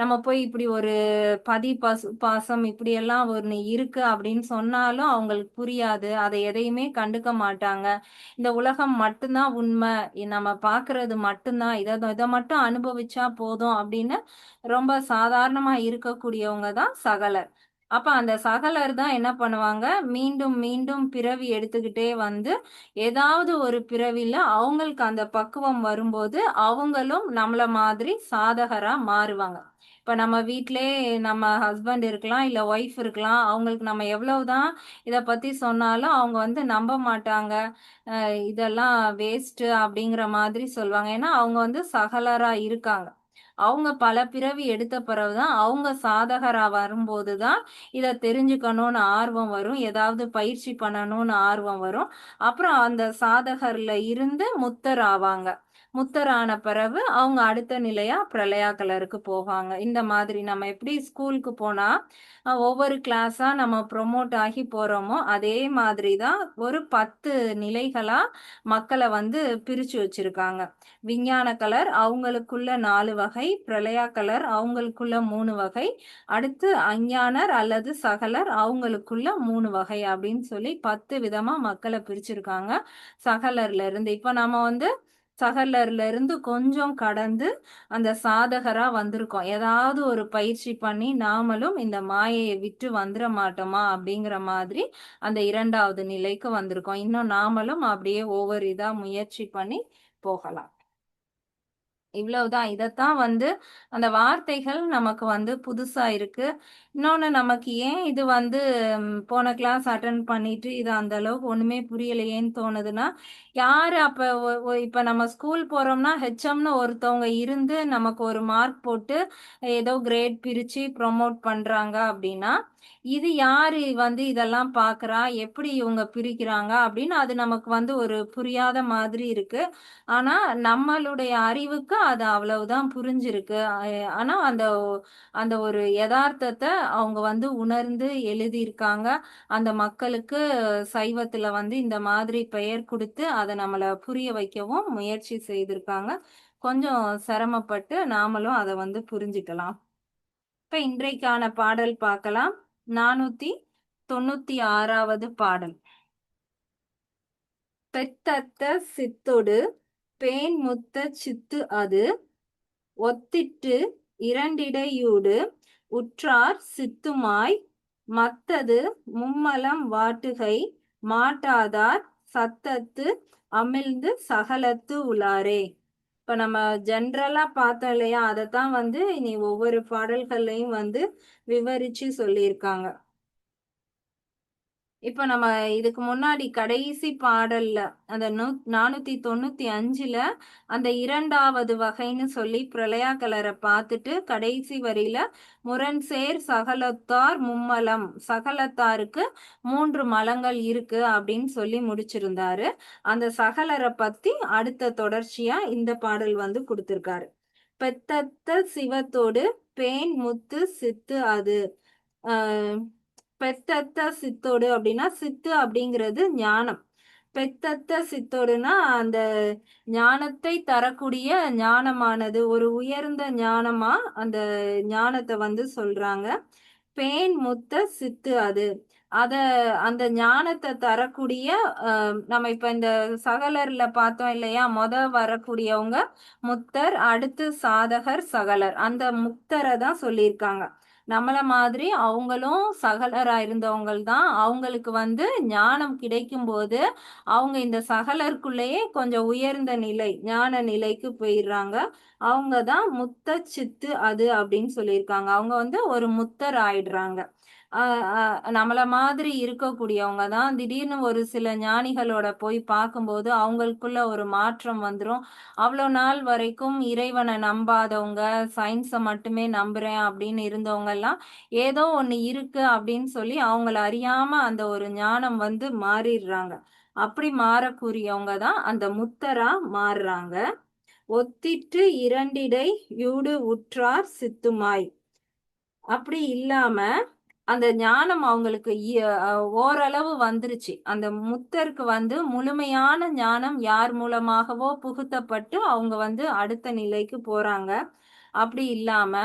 நம்ம போய் இப்படி ஒரு பாசம் இப்படியெல்லாம் ஒண்ணு இருக்கு அப்படின்னு சொன்னாலும் அவங்களுக்கு புரியாது. அதை எதையுமே கண்டுக்க மாட்டாங்க. இந்த உலகம் மட்டும்தான் உண்மை. நம்ம பார்க்கிறது மட்டும்தான். இத மட்டும் அனுபவிச்சா போதும் அப்படின்னு ரொம்ப சாதாரணமா இருக்கக்கூடியவங்க தான் சகலர். அப்ப அந்த சகலர் தான் என்ன பண்ணுவாங்க, மீண்டும் மீண்டும் பிறவி எடுத்துக்கிட்டே வந்து, ஏதாவது ஒரு பிறவில அவங்களுக்கு அந்த பக்குவம் வரும்போது, அவங்களும் நம்மள மாதிரி சாதகரா மாறுவாங்க. இப்ப நம்ம வீட்டிலேயே நம்ம ஹஸ்பண்ட் இருக்கலாம், இல்ல ஒய்ஃப் இருக்கலாம். அவங்களுக்கு நம்ம எவ்வளவுதான் இத பத்தி சொன்னாலும், அவங்க வந்து நம்ப மாட்டாங்க. இதெல்லாம் வேஸ்ட்டு அப்படிங்கிற மாதிரி சொல்லுவாங்க. ஏன்னா, அவங்க வந்து சகலரா இருக்காங்க. அவங்க பல பிறவி எடுத்த பிறகுதான், அவங்க சாதகரா வரும்போது தான், இத தெரிஞ்சுக்கணும்னு ஆர்வம் வரும். ஏதாவது பயிற்சி பண்ணணும்னு ஆர்வம் வரும். அப்புறம் அந்த சாதகர்ல இருந்து முத்தர் ஆவாங்க. முத்தர் ஆன பிறகு அவங்க அடுத்த நிலையா பிரளயா கலருக்கு போவாங்க. இந்த மாதிரி நம்ம எப்படி ஸ்கூலுக்கு போனா, ஒவ்வொரு கிளாஸா நம்ம ப்ரொமோட் ஆகி போறோமோ, அதே மாதிரி தான் ஒரு 10 நிலைகளா மக்கள வந்து பிரிச்சு வச்சிருக்காங்க. விஞ்ஞான கலர் அவங்களுக்குள்ள 4 வகை, பிரளயா கலர் அவங்களுக்குள்ள 3 வகை, அடுத்து அஞ்ஞானர் அல்லது சகலர் அவங்களுக்குள்ள 3 வகை அப்படின்னு சொல்லி 10 விதமா மக்கள பிரிச்சிருக்காங்க. சகலர்ல இருந்து. இப்ப நம்ம வந்து சகலர்ல இருந்து கொஞ்சம் கடந்து அந்த சாதகரா வந்திருக்கோம். ஏதாவது ஒரு பயிற்சி பண்ணி நாமளும் இந்த மாயைய விட்டு வந்துர மாட்டோமா? அப்படிங்கிற மாதிரி அந்த 2வது நிலைக்கு வந்திருக்கோம். இன்னும் நாமளும் அப்படியே ஒவ்வொரு இதா முயற்சி பண்ணி போகலாம். இவ்வளவுதான். இதத்தான் வந்து அந்த வார்த்தைகள் நமக்கு வந்து புதுசா இருக்கு. இன்னொன்னு நமக்கு ஏன் இது வந்து போன கிளாஸ் அட்டெண்ட் பண்ணிட்டு இது அந்த அளவுக்கு ஒண்ணுமே புரியலையேன்னு தோணுதுன்னா, யாரு அப்ப இப்ப நம்ம ஸ்கூல் போறோம்னா ஹெச்எம்னு ஒருத்தவங்க இருந்து நமக்கு ஒரு மார்க் போட்டு ஏதோ கிரேட் பிரிச்சு ப்ரொமோட் பண்றாங்க அப்படின்னா, இது யாரு வந்து இதெல்லாம் பார்க்குறா? எப்படி இவங்க பிரிக்கிறாங்க? அப்படின்னு அது நமக்கு வந்து ஒரு புரியாத மாதிரி இருக்கு. ஆனா, நம்மளுடைய அறிவுக்கு அது அவ்வளவுதான் புரிஞ்சிருக்கு. ஆனா, அந்த அந்த ஒரு எதார்த்தத்த அவங்க வந்து உணர்ந்து எழுதியிருக்காங்க. அந்த மக்களுக்கு சைவத்துல வந்து இந்த மாதிரி பெயர் குடுத்து, அத நம்மள புரிய வைக்கவும் முயற்சி செய்திருக்காங்க. கொஞ்சம் சிரமப்பட்டு நாமளும் அத வந்து புரிஞ்சுக்கலாம். இப்ப இன்றைக்கான பாடல் பார்க்கலாம். 496வது பாடல். பெத்தத்த சித்தொடு பேண்முத்தச் சித்து அது ஒத்திட்டு இரண்டிடையூடு உற்றார் சித்துமாய் மத்தது மும்மலம் வாட்டுகை மாட்டாதார் சத்தத்து அமிழ்ந்து சகலத்து உளாரே. இப்ப நம்ம ஜென்ரலா பார்த்தோம் இல்லையா? அதத்தான் வந்து இனி ஒவ்வொரு பாடல்கள்லயும் வந்து விவரிச்சு சொல்லியிருக்காங்க. இப்ப நம்ம இதுக்கு முன்னாடி கடைசி பாடல்ல அந்த 495ல அந்த 2வது வகைன்னு சொல்லி பிரளயா கலர பார்த்துட்டு கடைசி வரியில முரண்சேர் சகலத்தார் மும்மலம் சகலத்தாருக்கு 3 மலங்கள் இருக்கு அப்படின்னு சொல்லி முடிச்சிருந்தாரு. அந்த சகலரை பத்தி அடுத்த தொடர்ச்சியா இந்த பாடல் வந்து கொடுத்திருக்காரு. பெத்தத்த சிவத்தோடு பேன் முத்து சித்து அது. ஆஹ் பெத்தத்த சித்தோடு அப்படின்னா சித்து அப்படிங்கிறது ஞானம். பெத்தத்த சித்தோடுனா அந்த ஞானத்தை தரக்கூடிய ஞானமானது ஒரு உயர்ந்த ஞானமா அந்த ஞானத்தை வந்து சொல்றாங்க. பேன் முத்த சித்து அது. அத அந்த ஞானத்தை தரக்கூடிய நம்ம இப்ப இந்த சகலர்ல பார்த்தோம் இல்லையா? வரக்கூடியவங்க முத்தர், அடுத்து சாதகர், சகலர். அந்த முக்தரை தான் சொல்லியிருக்காங்க. நம்மள மாதிரி அவங்களும் சகலரா இருந்தவங்கள் தான். அவங்களுக்கு வந்து ஞானம் கிடைக்கும்போது அவங்க இந்த சகலருக்குள்ளேயே கொஞ்சம் உயர்ந்த நிலை ஞான நிலைக்கு போயிடுறாங்க. அவங்க தான் முத்த சித்து அது அப்படின்னு சொல்லியிருக்காங்க. அவங்க வந்து ஒரு முத்தர் ஆயிடுறாங்க. நம்மள மாதிரி இருக்கக்கூடியவங்க தான் திடீர்னு ஒரு சில ஞானிகளோட போய் பார்க்கும்போது அவங்களுக்குள்ள ஒரு மாற்றம் வந்துரும். அவ்வளோ நாள் வரைக்கும் இறைவனை நம்பாதவங்க, சயின்ஸை மட்டுமே நம்புறேன் அப்படின்னு இருந்தவங்க எல்லாம் ஏதோ ஒண்ணு இருக்கு அப்படின்னு சொல்லி அவங்கள அறியாம அந்த ஒரு ஞானம் வந்து மாறிடுறாங்க. அப்படி மாறக்கூடியவங்க தான் அந்த முத்தரா மாறுறாங்க. ஒத்திட்டு இரண்டிடை யூடு உற்றார் சித்துமாய். அப்படி இல்லாம அந்த ஞானம் அவங்களுக்கு ஓரளவு வந்துருச்சு. அந்த முத்தருக்கு வந்து முழுமையான ஞானம் யார் மூலமாகவோ புகுத்தப்பட்டு அவங்க வந்து அடுத்த நிலைக்கு போறாங்க. அப்படி இல்லாம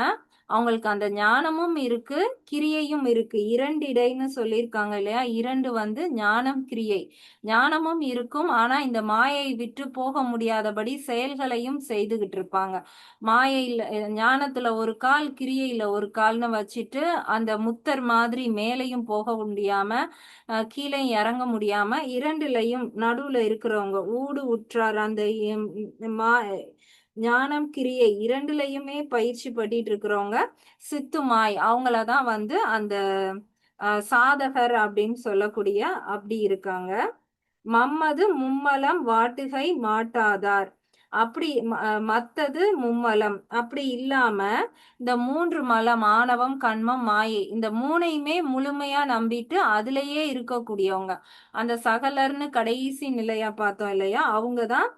அவங்களுக்கு அந்த ஞானமும் இருக்கு, கிரியையும் இருக்கு. 2 இடைன்னு சொல்லியிருக்காங்க இல்லையா? 2 வந்து ஞானம், கிரியை. ஞானமும் இருக்கும். ஆனா இந்த மாயை விட்டு போக முடியாதபடி செயல்களையும் செய்துகிட்டு இருப்பாங்க. மாயையில ஞானத்துல ஒரு கால், கிரியையில ஒரு கால்னு வச்சுட்டு அந்த முத்தர் மாதிரி மேலையும் போக முடியாம கீழே இறங்க முடியாம 2லயும் நடுவுல இருக்கிறவங்க ஊடு உற்றார் அந்த மா ஞானம், கிரியை 2லயுமே பயிற்சி பண்ணிட்டு இருக்கிறவங்க சித்துமாய் அவங்களதான் வந்து அந்த சாதகர் அப்படின்னு சொல்லக்கூடிய அப்படி இருக்காங்க. மம்மது மும்மலம் வாட்டுகை மாட்டாதார். அப்படி மத்தது மும்மலம் அப்படி இல்லாம இந்த 3 மலம் ஆணவம், கன்மம், மாயை இந்த 3யுமே முழுமையா நம்பிட்டு அதுலயே இருக்கக்கூடியவங்க. அந்த சகலர்னு கடைசி நிலையா பார்த்தோம் இல்லையா? அவங்கதான்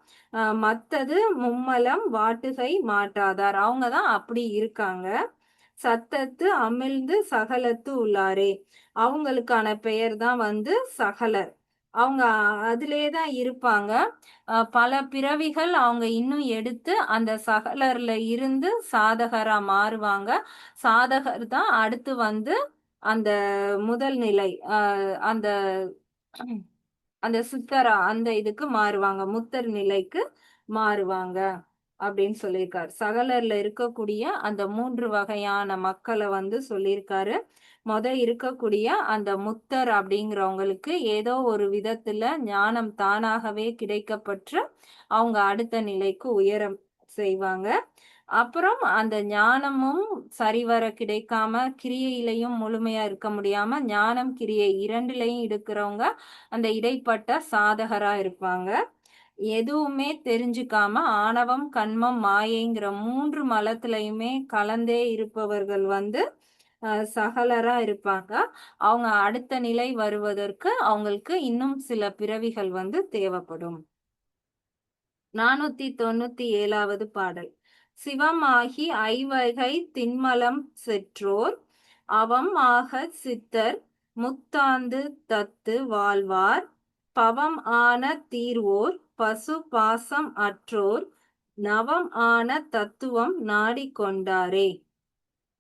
மத்தது மும்மலம் வாட்டுகை மாட்டாதார். அவங்கதான் அப்படி இருக்காங்க. சத்தத்து அமிழ்ந்து சகலத்து உள்ளாரே. அவங்களுக்கான பெயர் தான் வந்து சகலர். அவங்க அதிலே தான் இருப்பாங்க. பல பிறவிகள் அவங்க இன்னும் எடுத்து அந்த சகலர்ல இருந்து சாதகரா மாறுவாங்க. சாதகர் தான் அடுத்து வந்து அந்த முதல் நிலை அந்த அந்த சித்தரா அந்த இதுக்கு மாறுவாங்க. முத்தர் நிலைக்கு மாறுவாங்க அப்படின்னு சொல்லியிருக்காரு. சகலர்ல இருக்கக்கூடிய அந்த 3 வகையான மக்களை வந்து சொல்லியிருக்காரு. இருக்கக்கூடிய அந்த முத்தர் அப்படிங்கிறவங்களுக்கு ஏதோ ஒரு விதத்துல ஞானம் தானாகவே கிடைக்கப்பெற்று அவங்க அடுத்த நிலைக்கு உயரம் செய்வாங்க. அப்புறம் அந்த ஞானமும் சரிவர கிடைக்காம கிரியையிலையும் முழுமையா இருக்க முடியாம ஞானம், கிரியை 2லயும் இருக்கிறவங்க அந்த இடைப்பட்ட சாதகரா இருப்பாங்க. எதுவுமே தெரிஞ்சுக்காம ஆணவம், கன்மம், மாயைங்கிற 3 மலத்திலையுமே கலந்தே இருப்பவர்கள் வந்து சகலரா இருப்பாங்க. அவங்க அடுத்த நிலை வருவதற்கு அவங்களுக்கு இன்னும் சில பிறவிகள் வந்து தேவைப்படும். 497வது பாடல். சிவமாகி ஐவகை திண்மலம் செற்றோர் அவம் ஆகச் சித்தர் முத்தாந்து தத்து வாழ்வார் பவம் ஆன தீர்வோர் பசு பாசம் அற்றோர் நவம் ஆன தத்துவம் நாடிக்கொண்டாரே.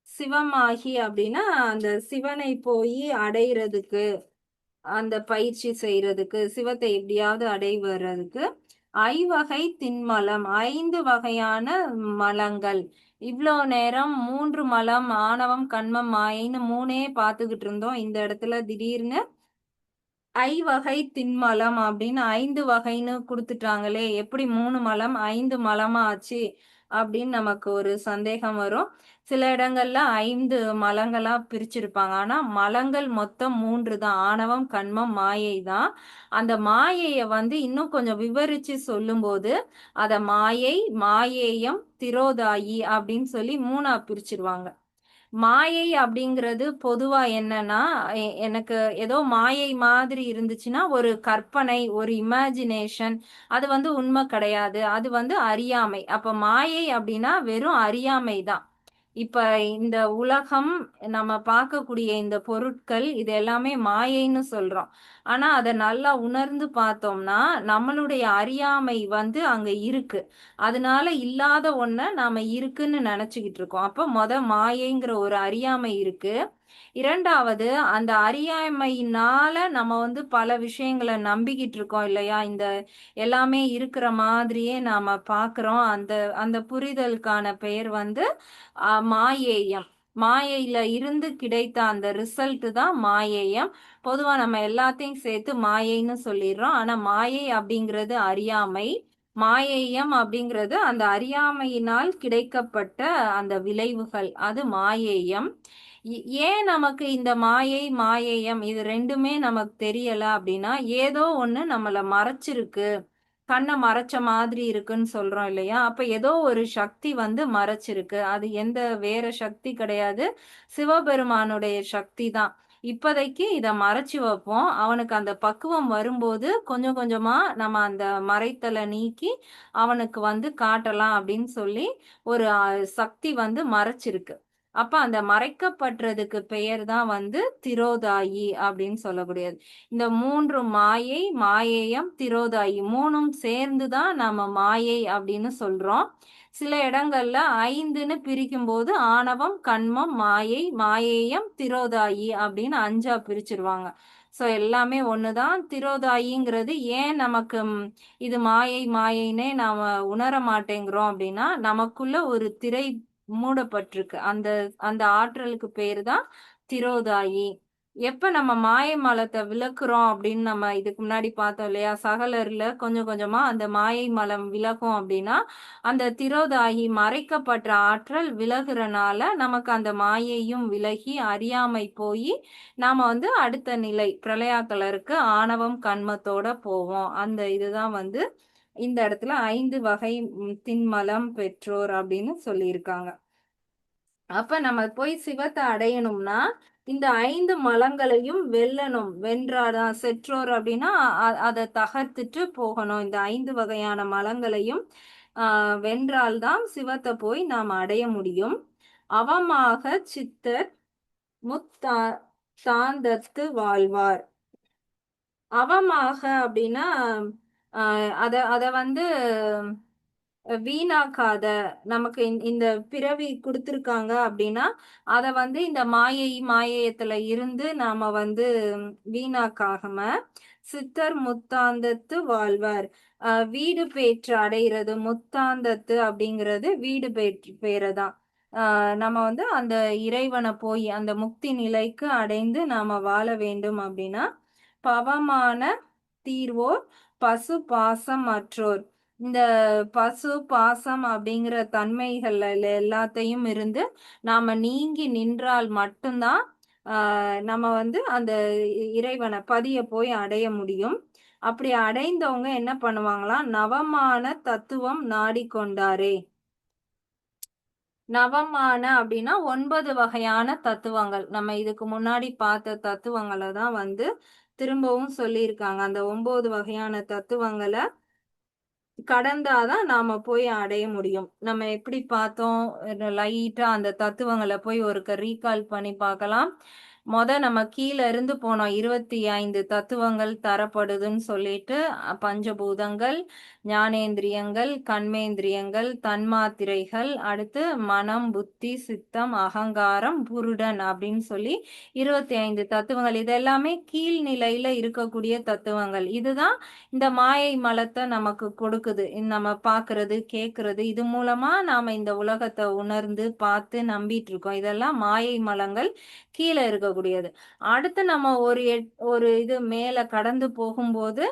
சிவமாகி அப்படின்னா அந்த சிவனை போய் அடையிறதுக்கு அந்த பயிற்சி செய்யறதுக்கு சிவத்தை எப்படியாவது அடைவறதுக்கு ஐவகை திண்மலம் 5 வகையான மலங்கள். இவ்வளோ நேரம் 3 மலம் ஆணவம், கன்மம், மாயைன்னு 3ஏ பார்த்துக்கிட்டு இருந்தோம். இந்த இடத்துல திடீர்னு ஐவகை திண்மலம் அப்படின்னு 5 வகைன்னு கொடுத்துட்டாங்களே, எப்படி 3 மலம் 5 மலமா ஆச்சு அப்படின்னு நமக்கு ஒரு சந்தேகம் வரும். சில இடங்கள்ல 5 மலங்களா பிரிச்சிருப்பாங்க. ஆனா மலங்கள் மொத்தம் 3 தான். ஆணவம், கன்மம், மாயை தான். அந்த மாயைய வந்து இன்னும் கொஞ்சம் விவரிச்சு சொல்லும்போது அத மாயை, மாயேயம், திரோதாயி அப்படின்னு சொல்லி 3ஆ பிரிச்சிருவாங்க. மாயை அப்படிங்கிறது பொதுவா என்னன்னா எனக்கு ஏதோ மாயை மாதிரி இருந்துச்சுன்னா ஒரு கற்பனை, ஒரு இமேஜினேஷன், அது வந்து உண்மை கிடையாது. அது வந்து அறியாமை. அப்ப மாயை அப்படின்னா வெறும் அறியாமை தான். இப்ப இந்த உலகம், நம்ம பார்க்கக்கூடிய இந்த பொருட்கள் இது எல்லாமே மாயைன்னு சொல்றோம். ஆனா அதை நல்லா உணர்ந்து பார்த்தோம்னா நம்மளுடைய அறியாமை வந்து அங்க இருக்கு. அதனால இல்லாத ஒண்ண நாம இருக்குன்னு நினைச்சுக்கிட்டு இருக்கோம். அப்ப மாயைங்கிற ஒரு அறியாமை இருக்கு. 2வது அந்த அறியாமையினால நம்ம வந்து பல விஷயங்களை நம்பிக்கிட்டு இருக்கோம் இல்லையா? இந்த எல்லாமே இருக்கிற மாதிரியே நாம பார்க்கிறோம். அந்த அந்த புரிதலுக்கான பெயர் வந்து மாயேயம். மாயையில இருந்து கிடைத்த அந்த ரிசல்ட் தான் மாயேயம். பொதுவா நம்ம எல்லாத்தையும் சேர்த்து மாயைன்னு சொல்லிடுறோம். ஆனா மாயை அப்படிங்கிறது அறியாமை. மாயேயம் அப்படிங்கிறது அந்த அறியாமையினால் கிடைக்கப்பட்ட அந்த விளைவுகள், அது மாயேயம். ஏன் நமக்கு இந்த மாயை, மாயேயம் இது 2மே நமக்கு தெரியல அப்படின்னா ஏதோ ஒண்ணு நம்மள மறைச்சிருக்கு, கண்ணை மறைச்ச மாதிரி இருக்குன்னு சொல்றோம் இல்லையா? அப்ப ஏதோ ஒரு சக்தி வந்து மறைச்சிருக்கு. அது எந்த வேற சக்தி கிடையாது, சிவபெருமானுடைய சக்தி தான். இப்போதைக்கு இத மறைச்சு வைப்போம். அவனுக்கு அந்த பக்குவம் வரும்போது கொஞ்சம் கொஞ்சமா நம்ம அந்த மறைத்தலை நீக்கி அவனுக்கு வந்து காட்டலாம் அப்படின்னு சொல்லி ஒரு சக்தி வந்து மறைச்சிருக்கு. அப்ப அந்த மறைக்கப்பட்டதுக்கு பெயர் தான் வந்து திரோதாயி அப்படின்னு சொல்லக்கூடியது. இந்த 3 மாயை, மாயேயம், திரோதாயி 3ம் சேர்ந்து தான் நாம மாயை அப்படின்னு சொல்றோம். சில இடங்கள்ல 5ன்னு பிரிக்கும்போது ஆணவம், கன்மம், மாயை, மாயேயம், திரோதாயி அப்படின்னு 5ஆ பிரிச்சிருவாங்க. ஸோ எல்லாமே ஒண்ணுதான். திரோதாயிங்கிறது ஏன் நமக்கு இது மாயை மாயைன்னே நாம உணர மாட்டேங்கிறோம் அப்படின்னா, நமக்குள்ள ஒரு திரை மூடப்பட்டிருக்கு. அந்த அந்த ஆற்றலுக்கு பேரு தான் திரோதாயி. எப்ப நம்ம மாய மலத்தை விலக்குறோம் அப்படின்னு நம்ம இதுக்கு முன்னாடி பார்த்தோம் இல்லையா? சகலர்ல கொஞ்சம் கொஞ்சமா அந்த மாயை மலம் விலகும் அப்படின்னா, அந்த திரோதாயி மறைக்கப்பட்ட ஆற்றல் விலகுறனால நமக்கு அந்த மாயையும் விலகி அறியாமை போய் நாம வந்து அடுத்த நிலை பிரளயாக்கலருக்கு ஆணவம் கண்மத்தோட போவோம். அந்த இதுதான் வந்து இந்த இடத்துல 5 வகை திண்மலம் பெற்றோர் அப்படின்னு சொல்லியிருக்காங்க. அப்ப நம்ம போய் சிவத்தை அடையணும்னா இந்த 5 மலங்களையும் வெல்லணும். வென்றாதான் செற்றோர் அப்படின்னா அதை தகர்த்துட்டு போகணும். இந்த 5 வகையான மலங்களையும் வென்றால்தான் சிவத்தை போய் நாம் அடைய முடியும். அவமாக சித்தர் முத்தா தாந்தத்து வாழ்வார். அவமாக அப்படின்னா அத அத வந்து வீணாக்காத, நமக்கு இந்த பிறவி கொடுத்துருக்காங்க அப்படின்னா அத வந்து இந்த மாயை மாயத்துல இருந்து நாம வந்து வீணாக்காம சித்தர் முத்தாந்தத்து வாழ்வார். வீடு பேற்று அடைகிறது. முத்தாந்தத்து அப்படிங்கிறது வீடு பேற்று பேரதான். நம்ம வந்து அந்த இறைவனை போய் அந்த முக்தி நிலைக்கு அடைந்து நாம வாழ வேண்டும் அப்படின்னா பவமான தீர்வோர் பசு பாசம் அற்றோர். இந்த பசு பாசம் அப்படிங்கிற தன்மைகள் எல்லாத்தையும் இருந்து நாம நீங்கி நின்றால் மட்டும்தான் நம்ம வந்து அந்த இறைவனை பதிய போய் அடைய முடியும். அப்படி அடைந்தவங்க என்ன பண்ணுவாங்களாம்? நவமான தத்துவம் நாடிக்கொண்டாரே. நவமான அப்படின்னா 9 வகையான தத்துவங்கள். நம்ம இதுக்கு முன்னாடி பார்த்த தத்துவங்களை தான் வந்து திரும்பவும் சொல்லியிருக்காங்க. அந்த 9 வகையான தத்துவங்களை கடந்தாதான் நாம போய் அடைய முடியும். நம்ம எப்படி பார்த்தோம்? லைட்டா அந்த தத்துவங்களை போய் ஒருக்க ரீகால் பண்ணி பார்க்கலாம். நம்ம கீழ இருந்து போனோம். 25 தத்துவங்கள் தரப்படுதுன்னு சொல்லிட்டு பஞ்சபூதங்கள், ஞானேந்திரியங்கள், கண்மேந்திரியங்கள், தன்மாத்திரைகள், அடுத்து மனம், புத்தி, சித்தம், அகங்காரம், புருடன் அப்படின்னு சொல்லி 25 தத்துவங்கள். இதெல்லாமே கீழ்நிலையில இருக்கக்கூடிய தத்துவங்கள். இதுதான் இந்த மாயை மலத்தை நமக்கு கொடுக்குது. நம்ம பார்க்கறது, கேட்கறது, இது மூலமா நாம இந்த உலகத்தை உணர்ந்து பார்த்து நம்பிட்டு இருக்கோம். இதெல்லாம் மாயை மலங்கள் கீழே இருக்கக்கூடியது. அடுத்து நம்ம ஒரு இது மேல கடந்து போகும்போது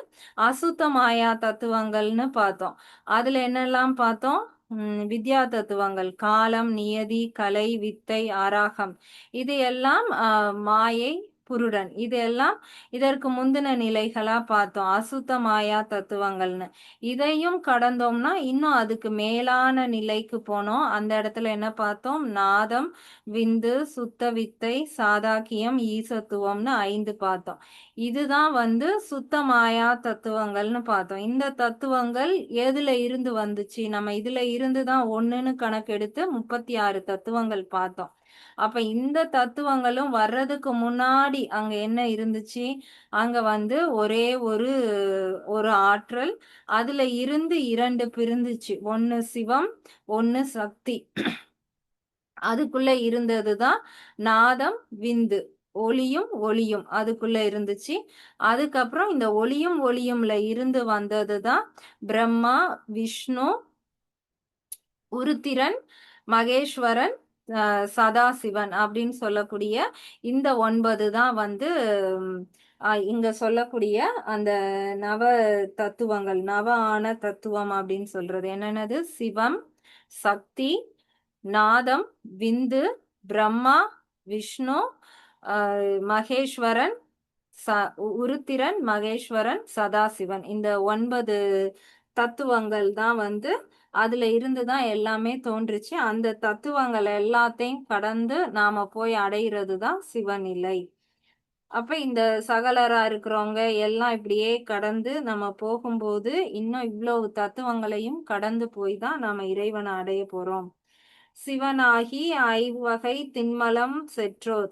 அசுத்த மாயா தத்துவங்கள்னு பார்த்தோம். அதுல என்னெல்லாம் பார்த்தோம்? வித்யா தத்துவங்கள் காலம், நியதி, கலை, வித்தை, ஆராகம், இது எல்லாம் மாயை, புருடன், இது எல்லாம் இதற்கு முந்தின நிலைகளா பார்த்தோம். அசுத்த மாயா தத்துவங்கள்னு. இதையும் கடந்தோம்னா இன்னும் அதுக்கு மேலான நிலைக்கு போனோம். அந்த இடத்துல என்ன பார்த்தோம்? நாதம், விந்து, சுத்த வித்தை, சாதாக்கியம், ஈசத்துவம்னு 5 பார்த்தோம். இதுதான் வந்து சுத்த மாயா தத்துவங்கள்னு பார்த்தோம். இந்த தத்துவங்கள் எதுல இருந்து வந்துச்சு? நம்ம இதுல இருந்து தான் 1ன்னு கணக்கெடுத்து 36 தத்துவங்கள் பார்த்தோம். அப்ப இந்த தத்துவங்களும் வர்றதுக்கு முன்னாடி அங்க என்ன இருந்துச்சு? அங்க வந்து ஒரே ஒரு ஆற்றல். அதுல இருந்து 2 பிரிந்துச்சு. 1 சிவம், 1 சக்தி. அதுக்குள்ள இருந்ததுதான் நாதம், விந்து, ஒளியும் ஒளியும் அதுக்குள்ள இருந்துச்சு. அதுக்கப்புறம் இந்த ஒளியும் ஒளியும்ல இருந்து வந்ததுதான் பிரம்மா, விஷ்ணு, உருத்திரன், மகேஸ்வரன், சதாசிவன் அப்படின்னு சொல்லக்கூடிய இந்த 9 தான் வந்து இங்க சொல்லக்கூடிய அந்த நவ தத்துவங்கள். நவ ஆன தத்துவம் அப்படின்னு சொல்றது என்னென்னது? சிவம், சக்தி, நாதம், விந்து, பிரம்மா, விஷ்ணு, மகேஸ்வரன், உருத்திரன், மகேஸ்வரன், சதாசிவன். இந்த 9 தத்துவங்கள் தான் வந்து அதுல இருந்துதான் எல்லாமே தோன்றுச்சு. அந்த தத்துவங்கள் எல்லாத்தையும் கடந்து நாம போய் அடைகிறது தான் சிவநிலை. அப்ப இந்த சகலரா இருக்கிறவங்க எல்லாம் இப்படியே கடந்து நம்ம போகும்போது இன்னும் இவ்வளவு தத்துவங்களையும் கடந்து போய் தான் நாம இறைவனை அடைய போறோம். சிவனாகி ஐவகை திண்மலம் செற்றோர்.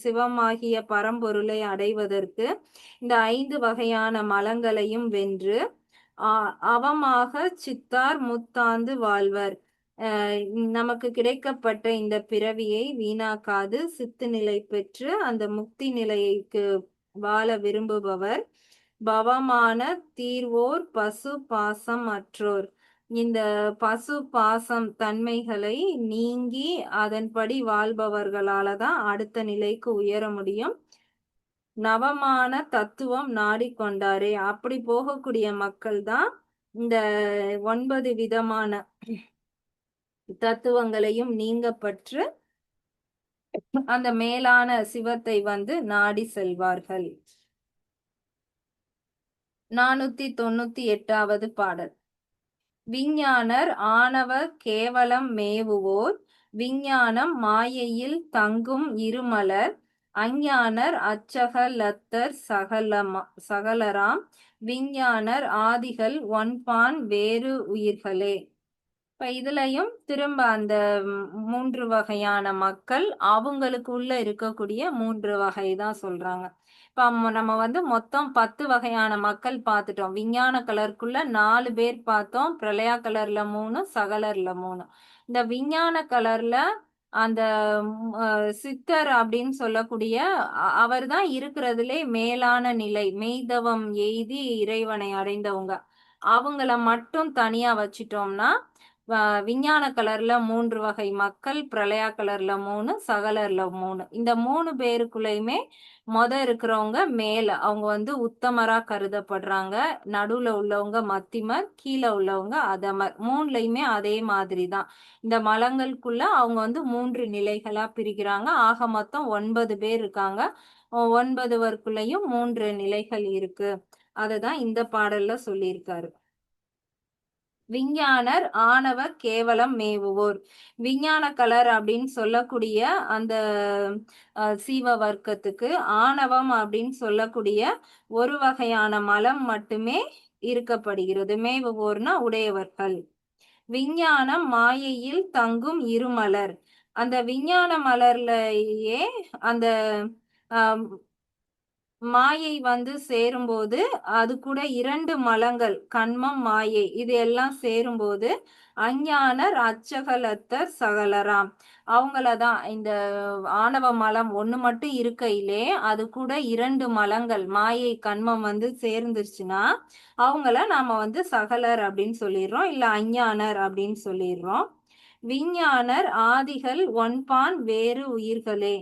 சிவமாகிய பரம்பொருளை அடைவதற்கு இந்த 5 வகையான மலங்களையும் வென்று அவமாக சித்தார் முத்தாந்து வாழ்வர். நமக்கு கிடைக்கப்பட்ட இந்த பிறவியை வீணாக்காது சித்து நிலை பெற்று அந்த முக்தி நிலைக்கு வாழ விரும்புபவர் பவமான தீர்வோர் பசு பாசம் அற்றோர். இந்த பசு பாசம் தன்மைகளை நீங்கி அதன்படி வாழ்பவர்களால தான் அடுத்த நிலைக்கு உயர முடியும். நவமான தத்துவம் நாடிக்கொண்டாரே, அப்படி போகக்கூடிய மக்கள் தான் இந்த 9 விதமான தத்துவங்களையும் நீங்கப்பற்று அந்த மேலான சிவத்தை வந்து நாடி செல்வார்கள். 498வது பாடல். விஞ்ஞானர் ஆணவ கேவலம் மேவுவோர் விஞ்ஞானம் மாயையில் தங்கும் இருமலர் அஞ்ஞானர் அச்சகலத்தர் சகலராம் விஞ்ஞானர் ஆதிகள் ஒன்பான் வேறு உயிர்களே. இப்ப இதுலயும் திரும்ப அந்த 3 வகையான மக்கள் அவங்களுக்கு உள்ள இருக்கக்கூடிய 3 வகை தான் சொல்றாங்க. இப்ப நம்ம வந்து மொத்தம் 10 வகையான மக்கள் பார்த்துட்டோம். விஞ்ஞான கலருக்குள்ள 4 பேர் பார்த்தோம். பிரளயா கலர்ல 3, சகலர்ல 3. இந்த விஞ்ஞான கலர்ல அந்த சித்தர் அப்படின்னு சொல்லக்கூடிய அவர் தான் இருக்கிறதுலே மேலான நிலை, மெய்தவம் எய்தி இறைவனை அடைந்தவங்க. அவங்கள மட்டும் தனியா வச்சிட்டோம்னா விஞ்ஞான கலர்ல 3 வகை மக்கள், பிரளயா கலர்ல 3, சகலர்ல 3. இந்த 3 பேருக்குள்ளயுமே இருக்கிறவங்க மேல அவங்க வந்து உத்தமரா கருதப்படுறாங்க. நடுவுல உள்ளவங்க மத்திமர், கீழே உள்ளவங்க அதமர். 3லயுமே அதே மாதிரி தான். இந்த மலங்களுக்குள்ள அவங்க வந்து 3 நிலைகளா பிரிக்கிறாங்க. ஆக மொத்தம் 9 பேர் இருக்காங்க. 9வருக்குள்ளயும் 3 நிலைகள் இருக்கு. அததான் இந்த பாடல்ல சொல்லியிருக்காரு. விஞ்ஞானர் ஆணவ கேவலம் மேவுவோர். விஞ்ஞான கலர் அப்படின்னு சொல்லக்கூடிய அந்த சீவ வர்க்கத்துக்கு ஆணவம் அப்படின்னு சொல்லக்கூடிய ஒரு வகையான மலம் மட்டுமே இருக்கப்படுகிறது. மேவுவோர்னா உடையவர்கள். விஞ்ஞானம் மாயையில் தங்கும் இருமலர். அந்த விஞ்ஞான மலர்லயே அந்த மாயை வந்து சேரும்போது அது கூட 2 மலங்கள் கண்மம் மாயை இது எல்லாம் சேரும்போது அஞ்ஞானர் அச்சகலத்தர் சகலராம் அவங்களதான் இந்த ஆணவ மலம் 1 மட்டும் இருக்கையிலே அது கூட 2 மலங்கள் மாயை கண்மம் வந்து சேர்ந்துருச்சுன்னா அவங்கள நாம வந்து சகலர் அப்படின்னு சொல்லிடுறோம், இல்ல அஞ்ஞானர் அப்படின்னு சொல்லிடுறோம். விஞ்ஞானர் ஆதிகள் ஒன்பான் வேறு உயிர்களே.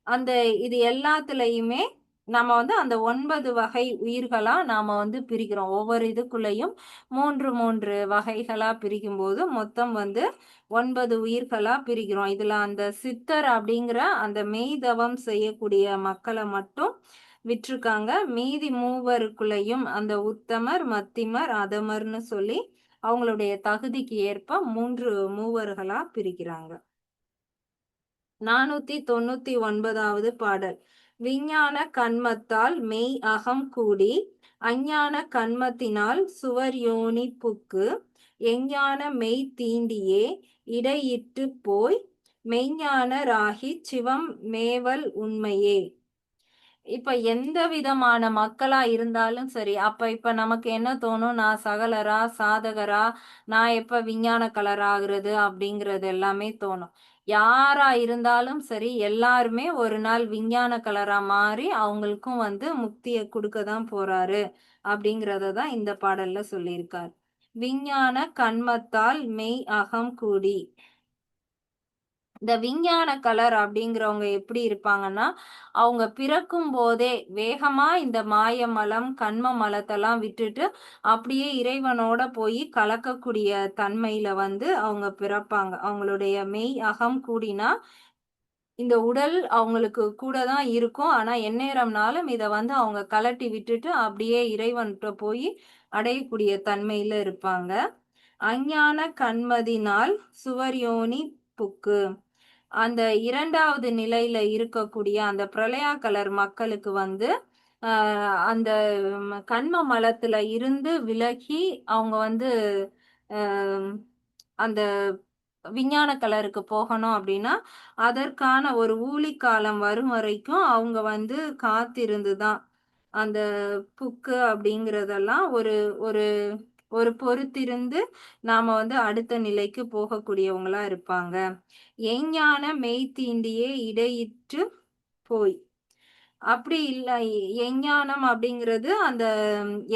அந்த இது எல்லாத்துலயுமே நம்ம வந்து அந்த 9 வகை உயிர்களா நாம வந்து பிரிக்கிறோம். ஒவ்வொரு இதுக்குள்ளேயும் 3 வகைகளா பிரிக்கும் போது மொத்தம் வந்து 9 உயிர்களா பிரிக்கிறோம். இதுல அந்த சித்தர் அப்படிங்கிற அந்த மெய்தவம் செய்யக்கூடிய மக்களை மட்டும் விட்டுருக்காங்க. மீதி 3வருக்குள்ளேயும் அந்த உத்தமர், மத்திமர், அதமர்னு சொல்லி அவங்களுடைய தகுதிக்கு ஏற்ப 3 மூவர்களா பிரிக்கிறாங்க. 499வது பாடல். விஞ்ஞான கண்மத்தால் மெய் அகம் கூடி அஞ்ஞான கண்மத்தினால் சுவர் யோனி புக்கு எஞ்ஞான மெய் தீண்டியே இடையிட்டு போய் மெய்ஞானராகி சிவம் மேவல் உண்மையே. இப்ப எந்த விதமான மக்களா இருந்தாலும் சரி, அப்ப இப்ப நமக்கு என்ன தோணும், நான் சகலரா சாதகரா, நான் எப்ப விஞ்ஞான கலர் ஆகுறது அப்படிங்கிறது எல்லாமே தோணும். யாரா இருந்தாலும் சரி எல்லாருமே ஒரு நாள் விஞ்ஞான கலரா மாறி அவங்களுக்கும் வந்து முக்தியை கொடுக்க தான் போறாரு அப்படிங்கிறத தான் இந்த பாடல்ல சொல்லியிருக்கார். விஞ்ஞான கண்மத்தால் மெய் அகம் கூடி. இந்த விஞ்ஞான கலர் அப்படிங்கிறவங்க எப்படி இருப்பாங்கன்னா அவங்க பிறக்கும் போதே வேகமா இந்த மாய மலம் கண்ம மலத்தெல்லாம் விட்டுட்டு அப்படியே இறைவனோட போய் கலக்கக்கூடிய தன்மையில வந்து அவங்க பிறப்பாங்க. அவங்களுடைய மெய் அகம் கூடினா இந்த உடல் அவங்களுக்கு கூட தான் இருக்கும். ஆனா எந்நேரம்னாலும் இதை வந்து அவங்க கலட்டி விட்டுட்டு அப்படியே இறைவன்கிட்ட போய் அடையக்கூடிய தன்மையில இருப்பாங்க. அஞ்ஞான கண்மதினால் சுவர்யோனி புக்கு. அந்த 2வது நிலையில இருக்கக்கூடிய அந்த பிரளயா கலர் மக்களுக்கு வந்து அந்த கண்ம மலத்துல இருந்து விலகி அவங்க வந்து அந்த விஞ்ஞான கலருக்கு போகணும் அப்படின்னா அதற்கான ஒரு ஊழிக்காலம் வரும் வரைக்கும் அவங்க வந்து காத்திருந்து தான் அந்த புக்கு அப்படிங்கிறதெல்லாம் ஒரு ஒரு ஒரு பொறுத்திருந்து நாம வந்து அடுத்த நிலைக்கு போகக்கூடியவங்களா இருப்பாங்க. எஞ்ஞான மெய்த்தீண்டியே இடையிற்று போய். அப்படி இல்ல எஞ்ஞானம் அப்படிங்கிறது அந்த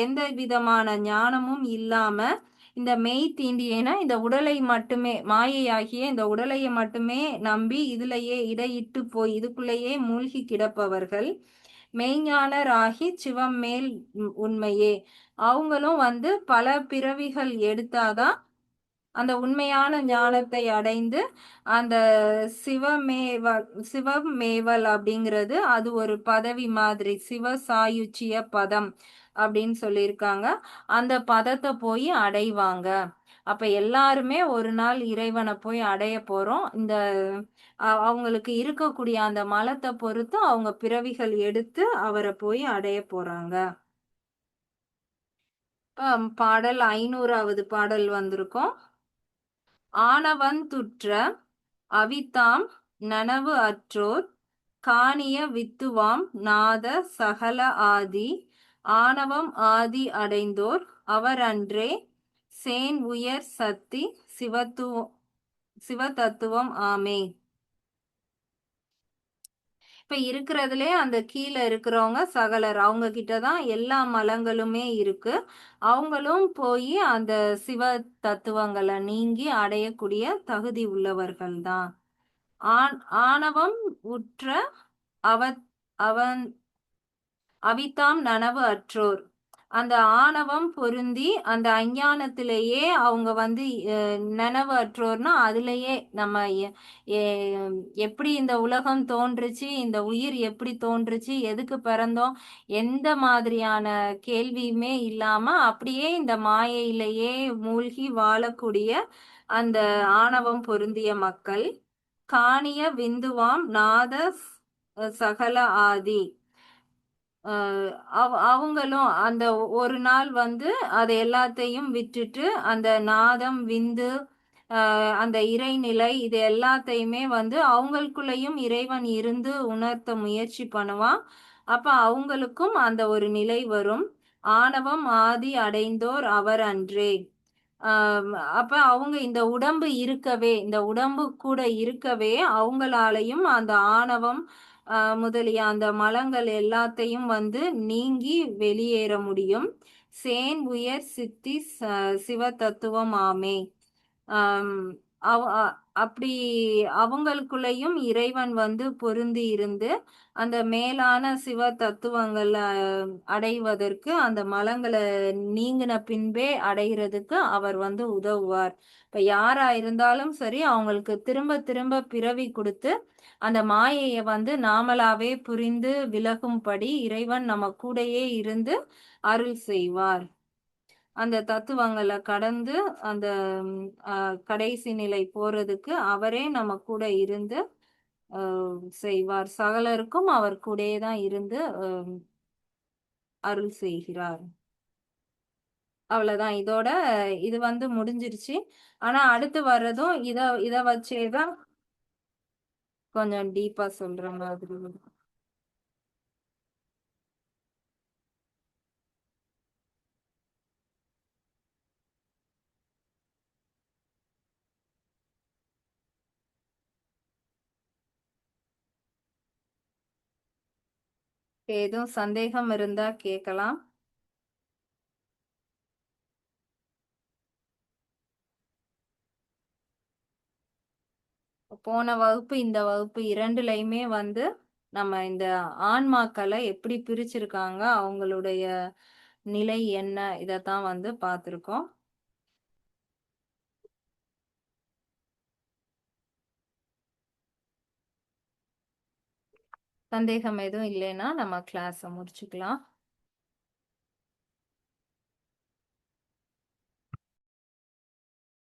எந்த விதமான ஞானமும் இல்லாம இந்த மெய் தீண்டியேனா இந்த உடலை மட்டுமே மாயையாகிய இந்த உடலைய மட்டுமே நம்பி இதுலயே இடையிட்டு போய் இதுக்குள்ளேயே மூழ்கி கிடப்பவர்கள் மெய்ஞானராகி சிவம் மேல் உண்மையே. அவங்களும் வந்து பல பிறவிகள் எடுத்தாதான் அந்த உண்மையான ஞானத்தை அடைந்து அந்த சிவமேவ சிவமேவல் அப்படிங்கிறது அது ஒரு பதவி மாதிரி சிவ சாயுச்சிய பதம் அப்படின்னு சொல்லியிருக்காங்க. அந்த பதத்தை போய் அடைவாங்க. அப்ப எல்லாருமே ஒரு நாள் இறைவனை போய் அடைய போறோம். இந்த அவங்களுக்கு இருக்கக்கூடிய அந்த மலத்தை பொறுத்து அவங்க பிறவிகள் எடுத்து அவரை போய் அடைய போறாங்க. பாடல் 500வது பாடல் வந்திருக்கும். ஆனவந்துற்ற அவித்தாம் நனவு அற்றோர் காணிய வித்துவாம் நாத சகல ஆதி ஆணவம் ஆதி அடைந்தோர் அவரன்றே சேன் உயர் சத்தி சிவதத்துவம் ஆமே. இப்ப இருக்கிறதுலே அந்த கீழே இருக்கிறவங்க சகலர் அவங்க கிட்டதான் எல்லா மலங்களுமே இருக்கு. அவங்களும் போய் அந்த சிவ தத்துவங்களை நீங்கி அடையக்கூடிய தகுதி உள்ளவர்கள் தான். ஆணவம் உற்ற அவ அவன் அவித்தாம் நனவு அற்றோர். அந்த ஆணவம் பொருந்தி அந்த அஞ்ஞானத்திலேயே அவங்க வந்து நனவு அற்றோர்னா அதுலயே நம்ம எப்படி இந்த உலகம் தோன்றுச்சு, இந்த உயிர் எப்படி தோன்றுச்சு, எதுக்கு பிறந்தோம், எந்த மாதிரியான கேள்வியுமே இல்லாம அப்படியே இந்த மாயையிலேயே மூழ்கி வாழக்கூடிய அந்த ஆணவம் பொருந்திய மக்கள் காணிய விந்துவாம் நாத சகல ஆதி. அவங்களும் அந்த ஒரு நாள் வந்து அதை எல்லாத்தையும் விட்டுட்டு அந்த நாதம் விந்து அந்த இறைநிலை இது எல்லாத்தையுமே வந்து அவங்களுக்குள்ளேயும் இறைவன் இருந்து உணர்த்த முயற்சி பண்ணுவான். அப்ப அவங்களுக்கும் அந்த ஒரு நிலை வரும். ஆணவம் ஆதி அடைந்தோர் அவர் அன்றே. அப்ப அவங்க இந்த உடம்பு இருக்கவே இந்த உடம்பு கூட இருக்கவே அவங்களாலையும் அந்த ஆணவம் முதலிய அந்த மலங்கள் எல்லாத்தையும் வந்து நீங்கி வெளியேற முடியும். சேன் உயர் சித்தி சிவ தத்துவம் ஆமே. அப்படி அவங்களுக்குள்ளேயும் இறைவன் வந்து பொருந்தி இருந்து அந்த மேலான சிவ தத்துவங்களை அடைவதற்கு அந்த மலங்களை நீங்கின பின்பே அடைகிறதுக்கு அவர் வந்து உதவுவார். இப்ப யாரா இருந்தாலும் சரி அவங்களுக்கு திரும்ப திரும்ப பிறவி கொடுத்து அந்த மாயையை வந்து நாமளாவே புரிந்து விலகும்படி இறைவன் நம்ம கூடயே இருந்து அருள் செய்வார். அந்த தத்துவங்களை கடந்து அந்த கடைசி நிலை போறதுக்கு அவரே நம்ம கூட இருந்து செய்வார். சகலருக்கும் அவர் கூடயே தான் இருந்து அருள் செய்கிறார். அவ்வளவுதான். இதோட இது வந்து முடிஞ்சிருச்சு. ஆனா அடுத்து வர்றதும் இத வச்சேதான் கொஞ்சம் டீப்பா சொல்ற மாதிரி. ஏதும் சந்தேகம் இருந்தா கேட்கலாம். போன வகுப்பு இந்த வகுப்பு இரண்டுலையுமே வந்து நம்ம இந்த ஆன்மாக்களை எப்படி பிரிச்சிருக்காங்க, அவங்களுடைய நிலை என்ன, இதத்தான் வந்து பார்த்திருக்கோம். சந்தேகம் எதுவும் இல்லைன்னா நம்ம கிளாஸை முடிச்சுக்கலாம்.